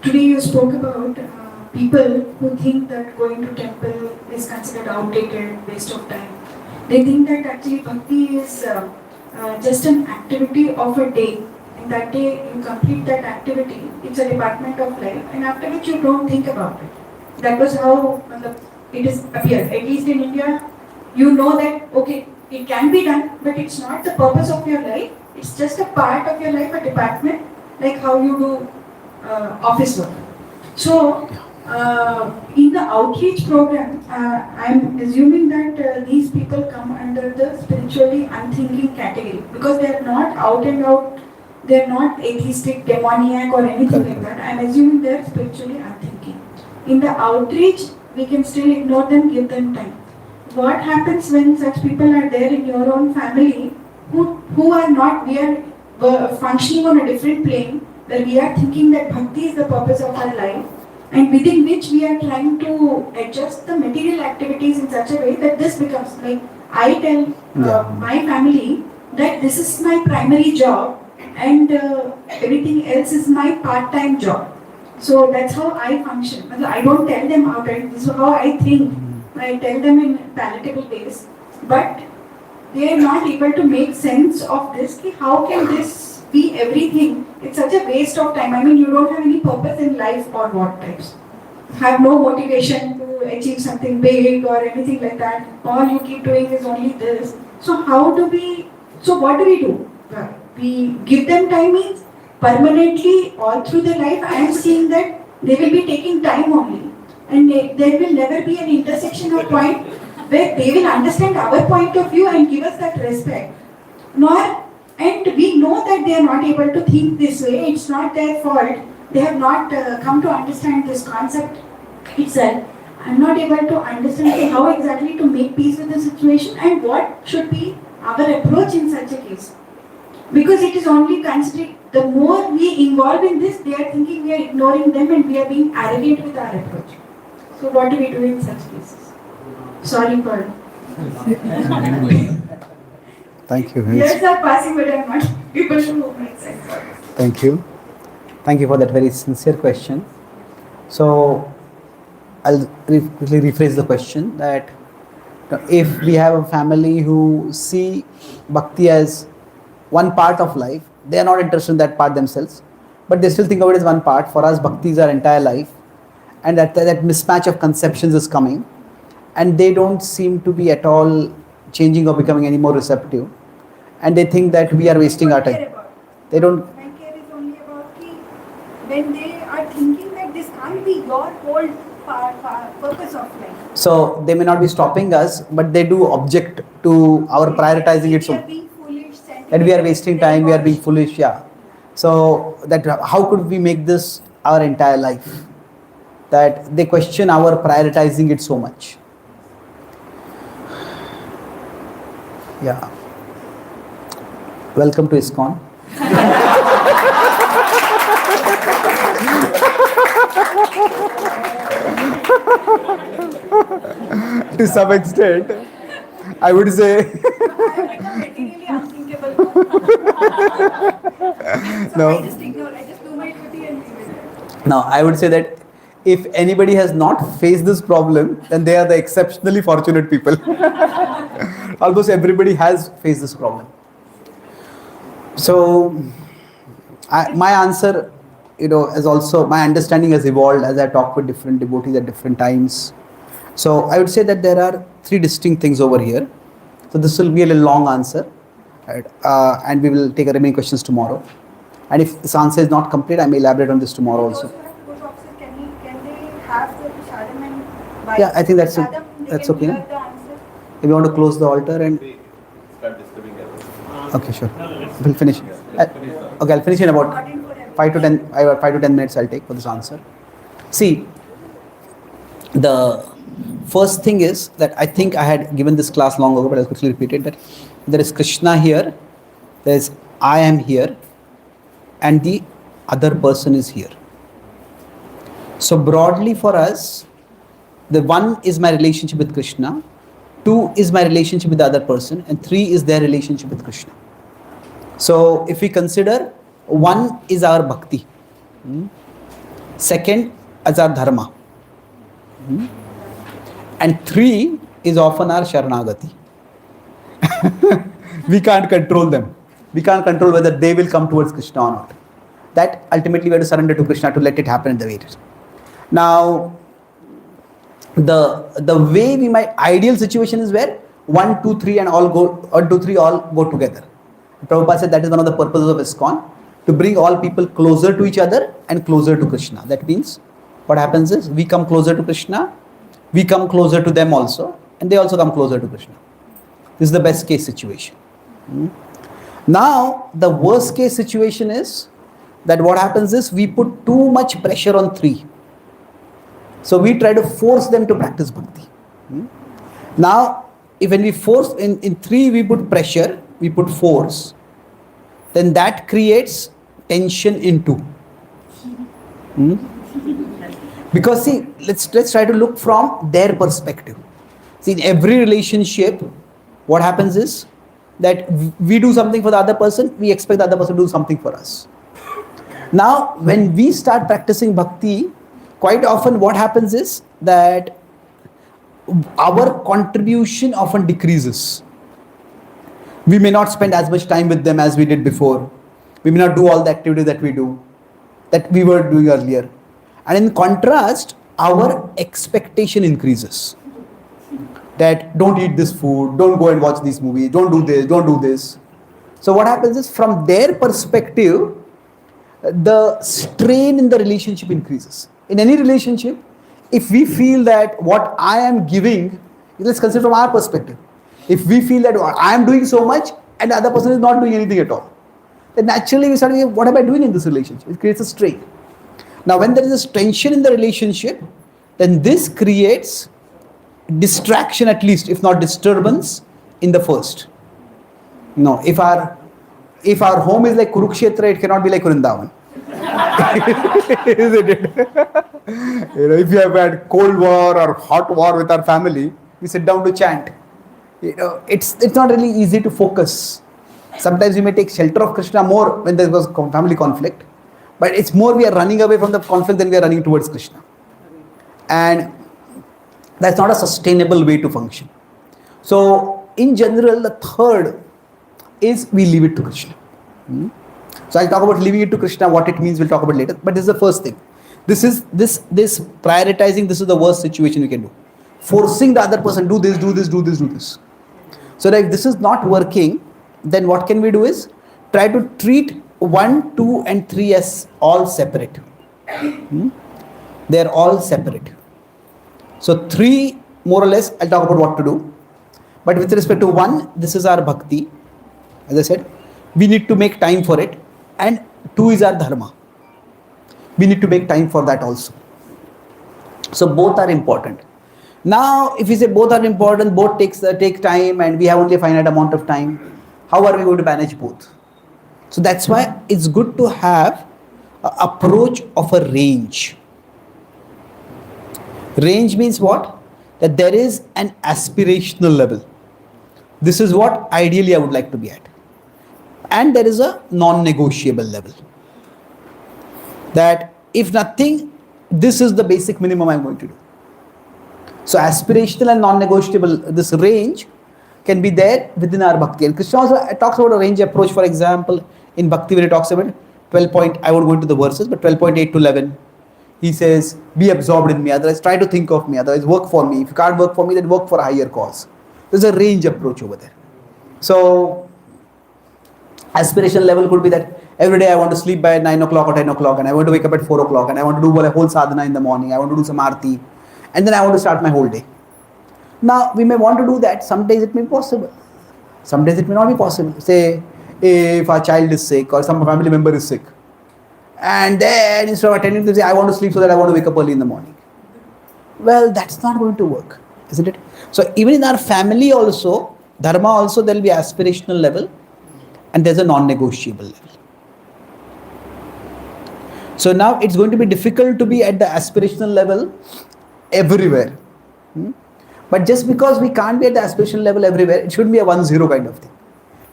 today you spoke about people who think that going to temple is considered outdated, waste of time. They think that actually bhakti is just an activity of a day. In that day, you complete that activity. It's a department of life, and after which you don't think about it. That was how it is appeared. At least in India, you know that okay, it can be done, but it's not the purpose of your life. It's just a part of your life, a department, like how you do office work. So, in the outreach program, I'm assuming that these people come under the spiritually unthinking category because they are not out and out, they are not atheistic, demoniac, or anything like that. I'm assuming they are spiritually unthinking. In the outreach, we can still ignore them, give them time. What happens when such people are there in your own family who are not, we are functioning on a different plane, where we are thinking that bhakti is the purpose of our life, and within which we are trying to adjust the material activities in such a way that this becomes like, I tell my family that this is my primary job and everything else is my part-time job. So that's how I function. I don't tell them outright, this is how I think. I tell them in palatable ways, but they are not able to make sense of this. How can this be everything? It's such a waste of time. I mean, you don't have any purpose in life or what types. Have no motivation to achieve something big or anything like that. All you keep doing is only this. So what do we do? We give them time means permanently all through their life. I am seeing that they will be taking time only. And there will never be an intersection of point where they will understand our point of view and give us that respect. And we know that they are not able to think this way. It's not their fault. They have not come to understand this concept itself. I'm not able to understand how exactly to make peace with the situation and what should be our approach in such a case. Because it is only considering, the more we involve in this, they are thinking we are ignoring them and we are being arrogant with our approach. So what do we do in such cases? Sorry for... Thank you. Years are passing, but I'm not able to make sense. Thank you. Thank you for that very sincere question. So, I'll quickly rephrase the question that if we have a family who see bhakti as one part of life, they are not interested in that part themselves, but they still think of it as one part. For us, bhakti is our entire life, and that mismatch of conceptions is coming, and they don't seem to be at all changing or becoming any more receptive, and they think that we are wasting our time. They don't. My care is only about when they are thinking that this can't be your whole purpose of life. So they may not be stopping us, but they do object to our prioritizing it. So that we are wasting time, we are being foolish. Yeah. So that how could we make this our entire life? That they question our prioritizing it so much. Yeah. Welcome to ISKCON. To some extent, I would say. No. I just ignore. I just do my duty and leave it. Now, I would say that if anybody has not faced this problem, then they are the exceptionally fortunate people. Almost everybody has faced this problem. So, my answer, as also my understanding has evolved as I talk with different devotees at different times. So, I would say that there are three distinct things over here. So, this will be a little long answer, right? And we will take remaining questions tomorrow. And if this answer is not complete, I may elaborate on this tomorrow also. Can they have the Charan and by Yeah, I think that's okay. The answer? If you want to close the altar and Start disturbing others. okay, sure, we'll finish. Okay, I'll finish in about 5 to 10 minutes. I'll take for this answer. See, the first thing is that I think I had given this class long ago, but I'll quickly repeat it. That there is Krishna here, there is I am here, and the other person is here. So broadly for us, the one is my relationship with Krishna, 2 is my relationship with the other person, and 3 is their relationship with Krishna. So if we consider 1 is our bhakti, 2nd is our dharma, and 3 is often our sharanagati. We can't control them. We can't control whether they will come towards Krishna or not. That ultimately we have to surrender to Krishna to let it happen in the way it is. Now, the way we might ideal situation is where 1, 2, 3 and all go, or 2, 3 all go together. Prabhupada said that is one of the purposes of ISKCON, to bring all people closer to each other and closer to Krishna. That means what happens is we come closer to Krishna, we come closer to them also, and they also come closer to Krishna. This is the best case situation. Now, the worst case situation is that what happens is we put too much pressure on three. So we try to force them to practice bhakti. Now, if when we force in three, we put pressure, we put force, then that creates tension in two. Because see, let's try to look from their perspective. See, in every relationship, what happens is that we do something for the other person, we expect the other person to do something for us. Now, when we start practicing bhakti, quite often what happens is that our contribution often decreases. We may not spend as much time with them as we did before. We may not do all the activities that we were doing earlier. And in contrast, our expectation increases. That don't eat this food, don't go and watch these movies, don't do this, don't do this. So what happens is from their perspective, the strain in the relationship increases. In any relationship, if we feel that what I am giving, let's consider from our perspective. If we feel that I am doing so much and the other person is not doing anything at all, then naturally we start thinking, what am I doing in this relationship? It creates a strain. Now when there is a tension in the relationship, then this creates distraction, at least, if not disturbance, in the first. No, if our home is like Kurukshetra, it cannot be like Vrindavan. Isn't it? If you have had cold war or hot war with our family, we sit down to chant. It's not really easy to focus. Sometimes we may take shelter of Krishna more when there was family conflict, but it's more we are running away from the conflict than we are running towards Krishna. And that's not a sustainable way to function. So, in general, the third is we leave it to Krishna. So, I'll talk about leaving it to Krishna, what it means, we'll talk about later. But this is the first thing. This prioritizing, this is the worst situation we can do. Forcing the other person, do this, do this, do this, do this. So, if this is not working, then what can we do is try to treat 1, 2 and 3 as all separate. They are all separate. So 3, more or less, I'll talk about what to do. But with respect to 1, this is our bhakti. As I said, we need to make time for it. And 2 is our dharma. We need to make time for that also. So both are important. Now, if we say both are important, both take time, and we have only a finite amount of time, how are we going to manage both? So that's why it's good to have an approach of a range. Range means what? That there is an aspirational level. This is what ideally I would like to be at. And there is a non-negotiable level. That if nothing, this is the basic minimum I'm going to do. So aspirational and non-negotiable, this range can be there within our bhakti. And Krishna also talks about a range approach. For example, in bhakti when he talks about 12 point, I won't go into the verses, but 12.8 to 11. He says, be absorbed in me, otherwise try to think of me, otherwise work for me. If you can't work for me, then work for a higher cause. There's a range approach over there. So, aspiration level could be that every day I want to sleep by 9 o'clock or 10 o'clock, and I want to wake up at 4 o'clock, and I want to do a whole sadhana in the morning, I want to do some arti, and then I want to start my whole day. Now, we may want to do that. Some days it may be possible. Some days it may not be possible. Say, if our child is sick or some family member is sick, and then instead of attending to say, I want to sleep so that I want to wake up early in the morning. Well, that's not going to work, isn't it? So even in our family also, dharma also, there will be aspirational level and there's a non-negotiable level. So now it's going to be difficult to be at the aspirational level everywhere. But just because we can't be at the aspirational level everywhere, it should be a 1-0 kind of thing.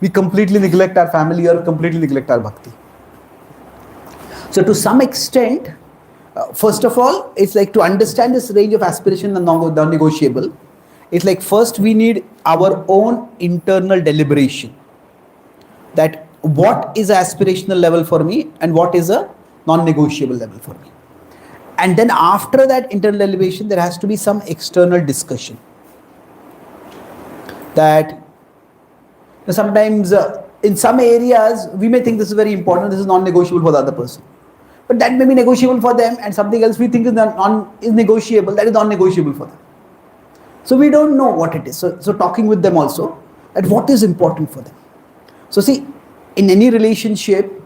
We completely neglect our family or completely neglect our bhakti. So to some extent, first of all, it's like to understand this range of aspiration and non-negotiable, it's like first we need our own internal deliberation. That what is an aspirational level for me and what is a non-negotiable level for me. And then after that internal deliberation, there has to be some external discussion. That sometimes in some areas, we may think this is very important, this is non-negotiable for the other person. But that may be negotiable for them, and something else we think is negotiable, that is non-negotiable for them. So we don't know what it is. So talking with them also, at what is important for them. So see, in any relationship,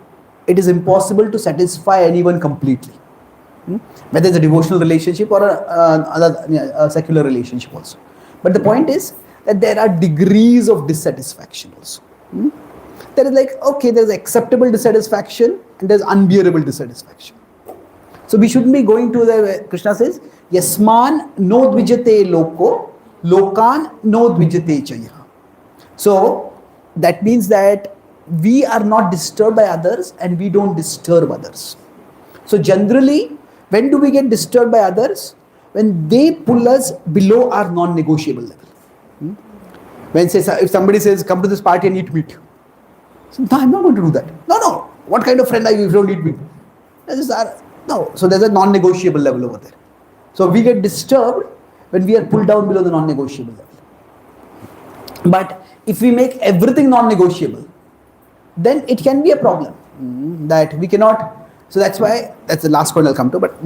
it is impossible to satisfy anyone completely. Whether it's a devotional relationship or a secular relationship also. But the point is that there are degrees of dissatisfaction also. There is like, okay, there's acceptable dissatisfaction and there's unbearable dissatisfaction. So we shouldn't be going to the, Krishna says, Yasman no dvijate loko, lokan no dvijate chaya. So that means that we are not disturbed by others and we don't disturb others. So generally, when do we get disturbed by others? When they pull us below our non-negotiable level. When say, if somebody says, come to this party and eat meat. So, no, I'm not going to do that. No. What kind of friend are you if you don't eat meat? No. So there's a non-negotiable level over there. So we get disturbed when we are pulled down below the non-negotiable level. But if we make everything non-negotiable, then it can be a problem that we cannot. So that's why, that's the last point I'll come to, but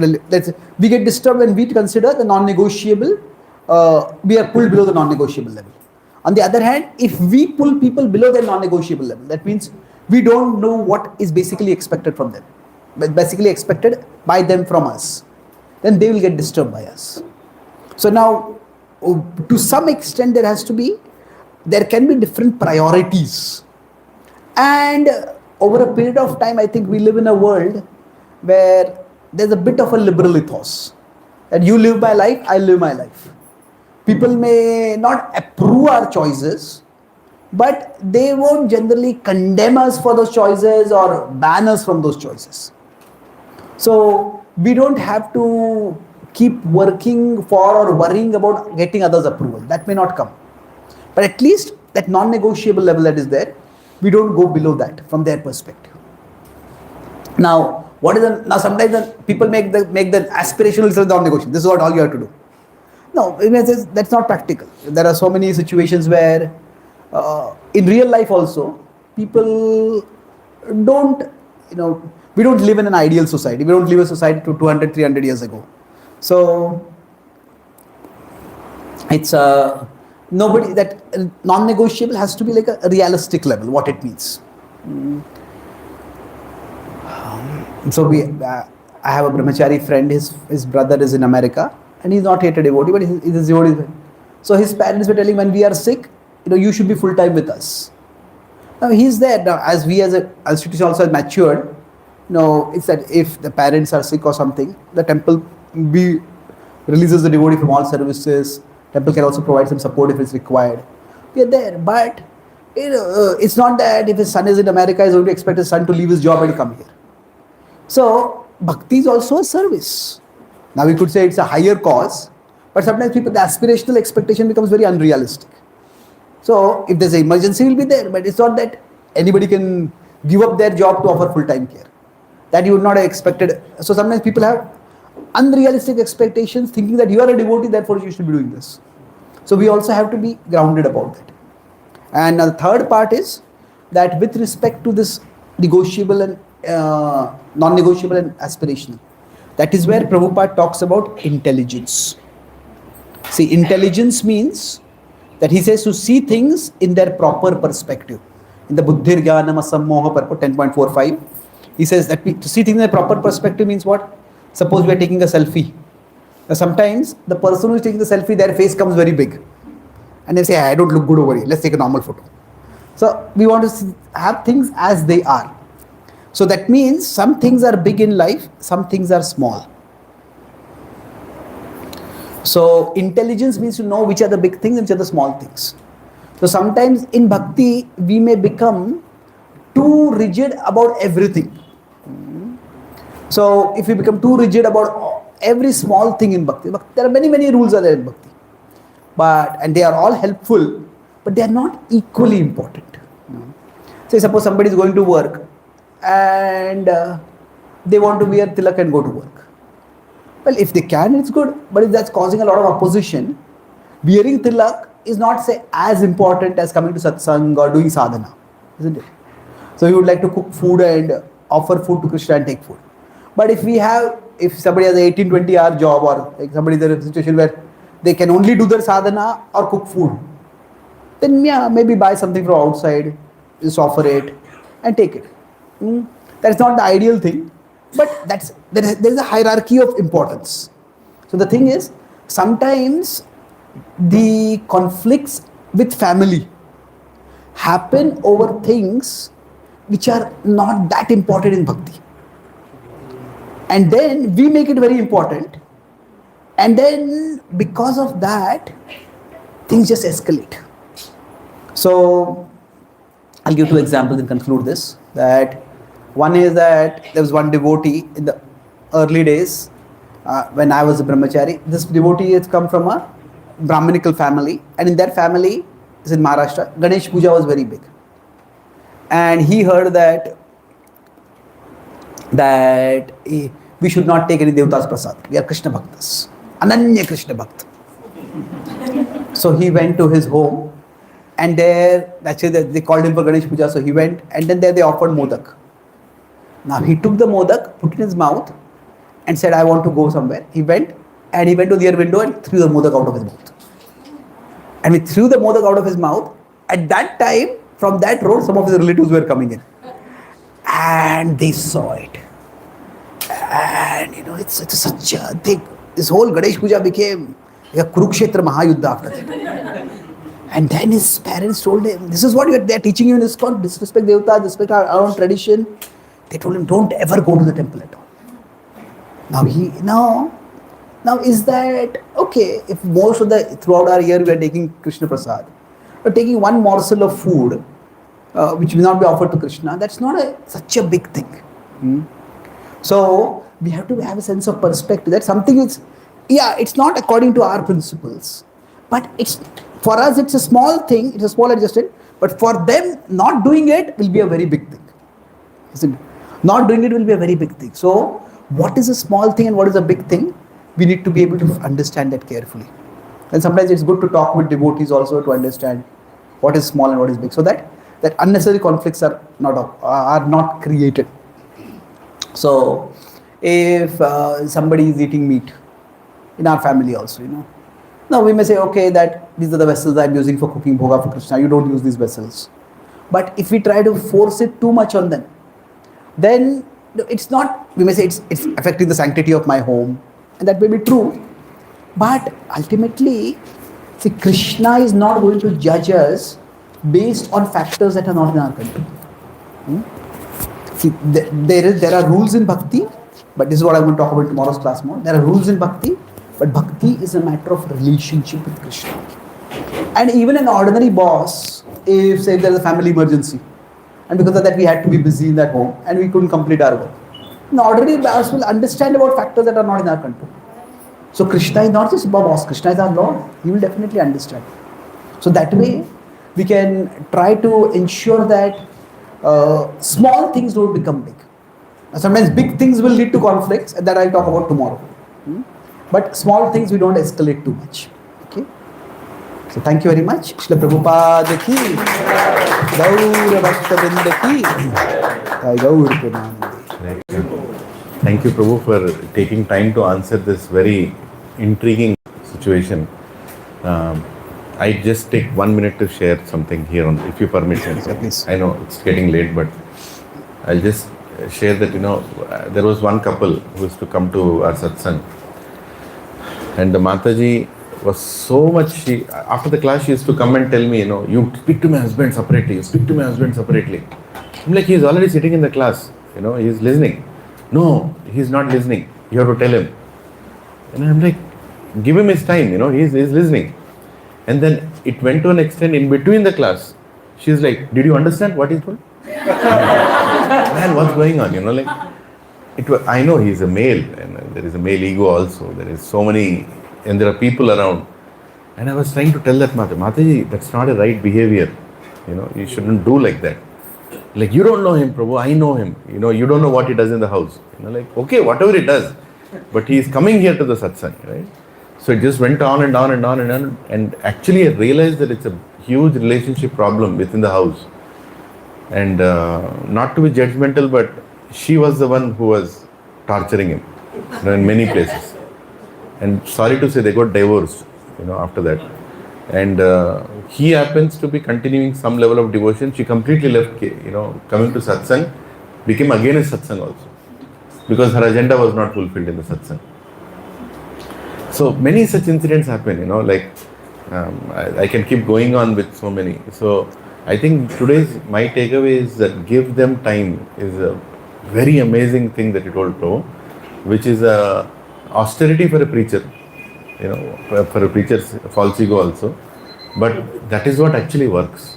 we get disturbed when we consider the non-negotiable, we are pulled below the non-negotiable level. On the other hand, if we pull people below their non-negotiable level, that means we don't know what is basically expected from them, but basically expected by them from us, then they will get disturbed by us. So now, to some extent, there can be different priorities. And over a period of time, I think we live in a world where there's a bit of a liberal ethos. That you live my life, I live my life. People may not approve our choices, but they won't generally condemn us for those choices or ban us from those choices. So we don't have to keep working for or worrying about getting others' approval. That may not come. But at least that non-negotiable level that is there, we don't go below that from their perspective. Now, sometimes people make the aspirational itself non-negotiable. This is what all you have to do. No, that's not practical. There are so many situations where, in real life also, people don't, we don't live in an ideal society. We don't live in a society to 200, 300 years ago. So, it's nobody, that non-negotiable has to be like a realistic level, what it means. So I have a brahmachari friend, his brother is in America and he's not yet a devotee, but he's a devotee. So his parents were telling, when we are sick, you should be full time with us. Now he's there. Now as we as an institution also has matured, it's that if the parents are sick or something, the temple releases the devotee from all services. Temple can also provide some support if it's required. We are there, but it's not that if his son is in America, he's going to expect his son to leave his job and come here. So bhakti is also a service. Now we could say it's a higher cause, but sometimes the aspirational expectation becomes very unrealistic. So if there's an emergency, will be there, but it's not that anybody can give up their job to offer full-time care. That you would not have expected. So sometimes people have unrealistic expectations, thinking that you are a devotee, therefore you should be doing this. So we also have to be grounded about that. And the third part is that with respect to this negotiable and non-negotiable and aspirational, that is where Prabhupada talks about intelligence. See, intelligence means that he says to see things in their proper perspective. In the Buddhir Jnanam Asammoha purport 10.45, he says that to see things in their proper perspective means what? Suppose we are taking a selfie. Now sometimes the person who is taking the selfie, their face comes very big. And they say, I don't look good over here, let's take a normal photo. So we want to have things as they are. So that means some things are big in life, some things are small. So intelligence means to know which are the big things and which are the small things. So sometimes in bhakti, we may become too rigid about everything. So if we become too rigid about every small thing in bhakti, there are many rules are there in bhakti. And they are all helpful, but they are not equally important. Say suppose somebody is going to work and they want to wear tilak and go to work. Well, if they can, it's good. But if that's causing a lot of opposition, wearing tilak is not, say, as important as coming to satsang or doing sadhana, isn't it? So we would like to cook food and offer food to Krishna and take food. But if somebody has an 18-20 hour job, or like somebody is in a situation where they can only do their sadhana or cook food, then yeah, maybe buy something from outside, just offer it and take it. That's not the ideal thing, but there is a hierarchy of importance. So the thing is, sometimes the conflicts with family happen over things which are not that important in bhakti. And then we make it very important. And then because of that, things just escalate. So I'll give 2 examples and conclude this. That one is that there was one devotee in the early days when I was a brahmachari. This devotee has come from a Brahminical family, and in that family, is in Maharashtra, Ganesh Puja was very big. And he heard that we should not take any Devta's prasad. We are Krishna Bhaktas, Ananya Krishna Bhakt. So he went to his home, and there, actually they called him for Ganesh Puja, so he went, and then there they offered modak. Now he took the modak, put it in his mouth, and said, I want to go somewhere. He went to the window and threw the modak out of his mouth. And he threw the modak out of his mouth. At that time, from that road, some of his relatives were coming in. And they saw it. And it's such a thing. This whole Ganesh Puja became like a Kurukshetra Mahayuddha after that. And then his parents told him, this is what they're teaching you in ISKCON, disrespect Devta, disrespect our own tradition. They told him, don't ever go to the temple at all. Now is that okay? If most of throughout our year we are taking Krishna Prasad, but taking one morsel of food, which will not be offered to Krishna, that's not such a big thing. So we have to have a sense of perspective that something is, it's not according to our principles, but for us it's a small thing, it's a small adjustment, but for them not doing it will be a very big thing. Isn't it? Not doing it will be a very big thing. So what is a small thing and what is a big thing? We need to be able to understand that carefully. And sometimes it's good to talk with devotees also to understand what is small and what is big, so that unnecessary conflicts are not created. So if somebody is eating meat in our family also, now we may say, okay, that these are the vessels I'm using for cooking bhoga for Krishna, you don't use these vessels. But if we try to force it too much on them, then we may say it's affecting the sanctity of my home. And that may be true, but ultimately, see, Krishna is not going to judge us based on factors that are not in our control. See, there are rules in bhakti, but this is what I'm going to talk about in tomorrow's class more. There are rules in bhakti, but bhakti is a matter of relationship with Krishna. And even an ordinary boss, if say there is a family emergency, and because of that we had to be busy in that home and we couldn't complete our work, an ordinary boss will understand about factors that are not in our control. So Krishna is not just our boss, Krishna is our Lord. He will definitely understand. So that way, we can try to ensure that small things don't become big. Now, sometimes big things will lead to conflicts, and that I'll talk about tomorrow. But small things we don't escalate too much. Okay. So thank you very much. Srila Prabhupada ki, Gaur Bhakta Vrinda ki, Gaur Premanande. Thank you, Prabhu, for taking time to answer this very intriguing situation. I just take 1 minute to share something here, if you permit. Yeah, please. I know it's getting late, but I'll just share that, there was one couple who used to come to our satsang, and the Mataji was so much, after the class she used to come and tell me, you speak to my husband separately, I'm like, he's already sitting in the class, he's listening. No, he's not listening. You have to tell him. And I'm like, give him his time, he's listening. And then it went to an extent in between the class. She's like, did you understand what he's told? Man, what's going on? I know he's a male, and there is a male ego also. There is so many, and there are people around. And I was trying to tell that Mataji, that's not a right behavior. You shouldn't do like that. Like, you don't know him, Prabhu, I know him. You don't know what he does in the house. Okay, whatever he does. But he is coming here to the satsang, right? So it just went on and on and on and on. And actually I realized that it's a huge relationship problem within the house. And not to be judgmental, but she was the one who was torturing him, in many places. And sorry to say, they got divorced, after that. And he happens to be continuing some level of devotion. She completely left, coming to satsang, became against satsang also, because her agenda was not fulfilled in the satsang. So many such incidents happen, I can keep going on with so many. So I think my takeaway is that give them time is a very amazing thing that you told Prabhu, which is a austerity for a preacher, for a preacher's false ego also. But that is what actually works,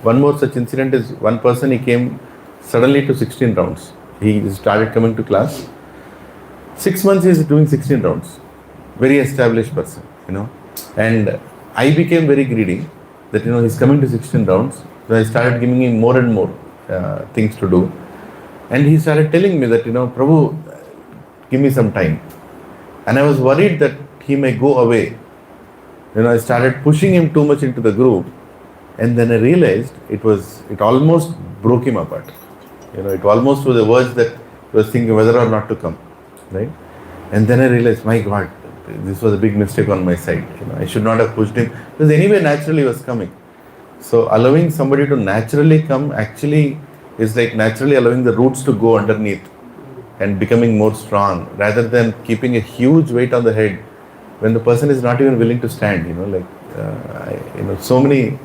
one more such incident is one person, he came suddenly to 16 rounds. He started coming to class. 6 months he is doing 16 rounds. Very established person, And I became very greedy that, he's coming to 16 rounds. So I started giving him more and more things to do. And he started telling me that, Prabhu, give me some time. And I was worried that he may go away. I started pushing him too much into the group. And then I realized it almost broke him apart. It almost was the verge that he was thinking whether or not to come. Right? And then I realized, my God, this was a big mistake on my side. I should not have pushed him, because anyway naturally he was coming. So allowing somebody to naturally come actually is like naturally allowing the roots to go underneath and becoming more strong, rather than keeping a huge weight on the head when the person is not even willing to stand. So many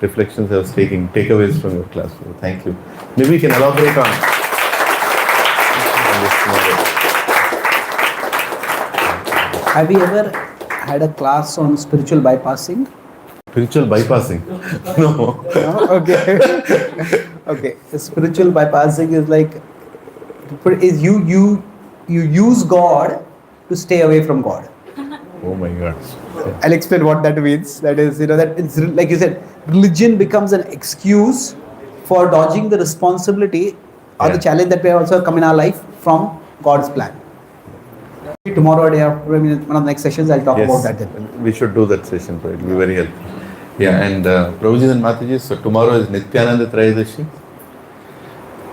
reflections I was taking, takeaways from your class. So thank you. Maybe you can elaborate on this. Have you ever had a class on spiritual bypassing? Spiritual bypassing? No. No? Okay. Okay. Spiritual bypassing is like, you use God to stay away from God. Oh my God. I'll explain what that means. That is, that it's like you said, religion becomes an excuse for dodging the responsibility or the challenge that may also come in our life from God's plan. Tomorrow, day after, one of the next sessions, I'll talk about that then. We should do that session, it will be very helpful. Yeah, and Prabhuji and Mataji, so tomorrow is Nityananda Trayadashi.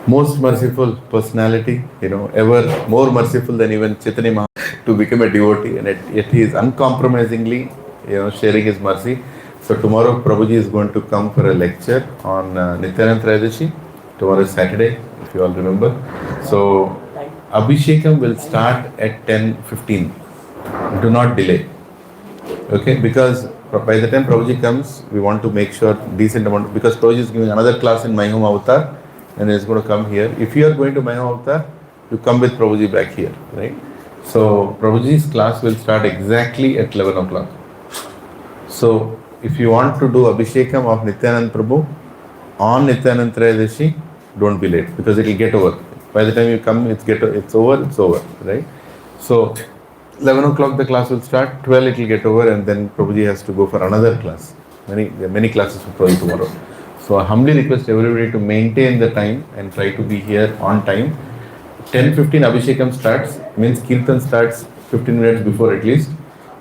Most merciful personality, ever more merciful than even Chaitanya Mahaprabhu to become a devotee, and yet he is uncompromisingly, sharing his mercy. So tomorrow Prabhuji is going to come for a lecture on Nityananda Trayadashi. Tomorrow is Saturday, if you all remember. So Abhishekam will start at 10:15. Do not delay. Okay, because by the time Prabhuji comes, we want to make sure decent amount, because Prabhuji is giving another class in My Home Avatar and he is going to come here. If you are going to My Home Avatar, you come with Prabhuji back here, right? So Prabhuji's class will start exactly at 11 o'clock. So if you want to do Abhishekam of Nityanand Prabhu on Nityanand Trayadashi, don't be late, because it will get over. By the time you come, it's over, right? So 11 o'clock the class will start, 12 it will get over, and then Prabhuji has to go for another class. There are many classes for Prabhuji tomorrow. So I humbly request everybody to maintain the time and try to be here on time. 10:15 Abhishekam starts, means Kirtan starts 15 minutes before at least.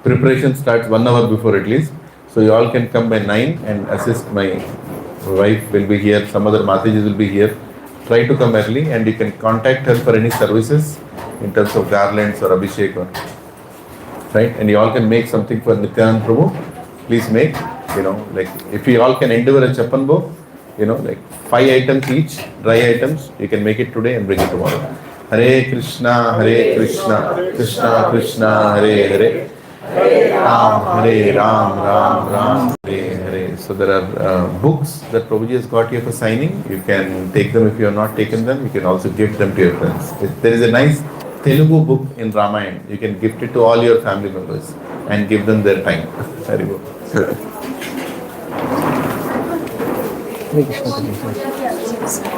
Preparation starts 1 hour before at least. So you all can come by 9 and assist. My wife will be here, some other Matajis will be here. Try to come early, and you can contact her for any services in terms of garlands or Abhishek, right? And you all can make something for Nityanand Prabhu. Please make, if you all can endeavor a chapanbo, 5 items each, dry items, you can make it today and bring it tomorrow. Hare Krishna, Krishna Krishna, Hare Hare, Hare Ram, Ram, Hare Hare. So there are books that Prabhuji has got here for signing. You can take them. If you have not taken them, you can also gift them to your friends. There is a nice Telugu book in Ramayana. You can gift it to all your family members and give them their time. Very good. Hare Krishna.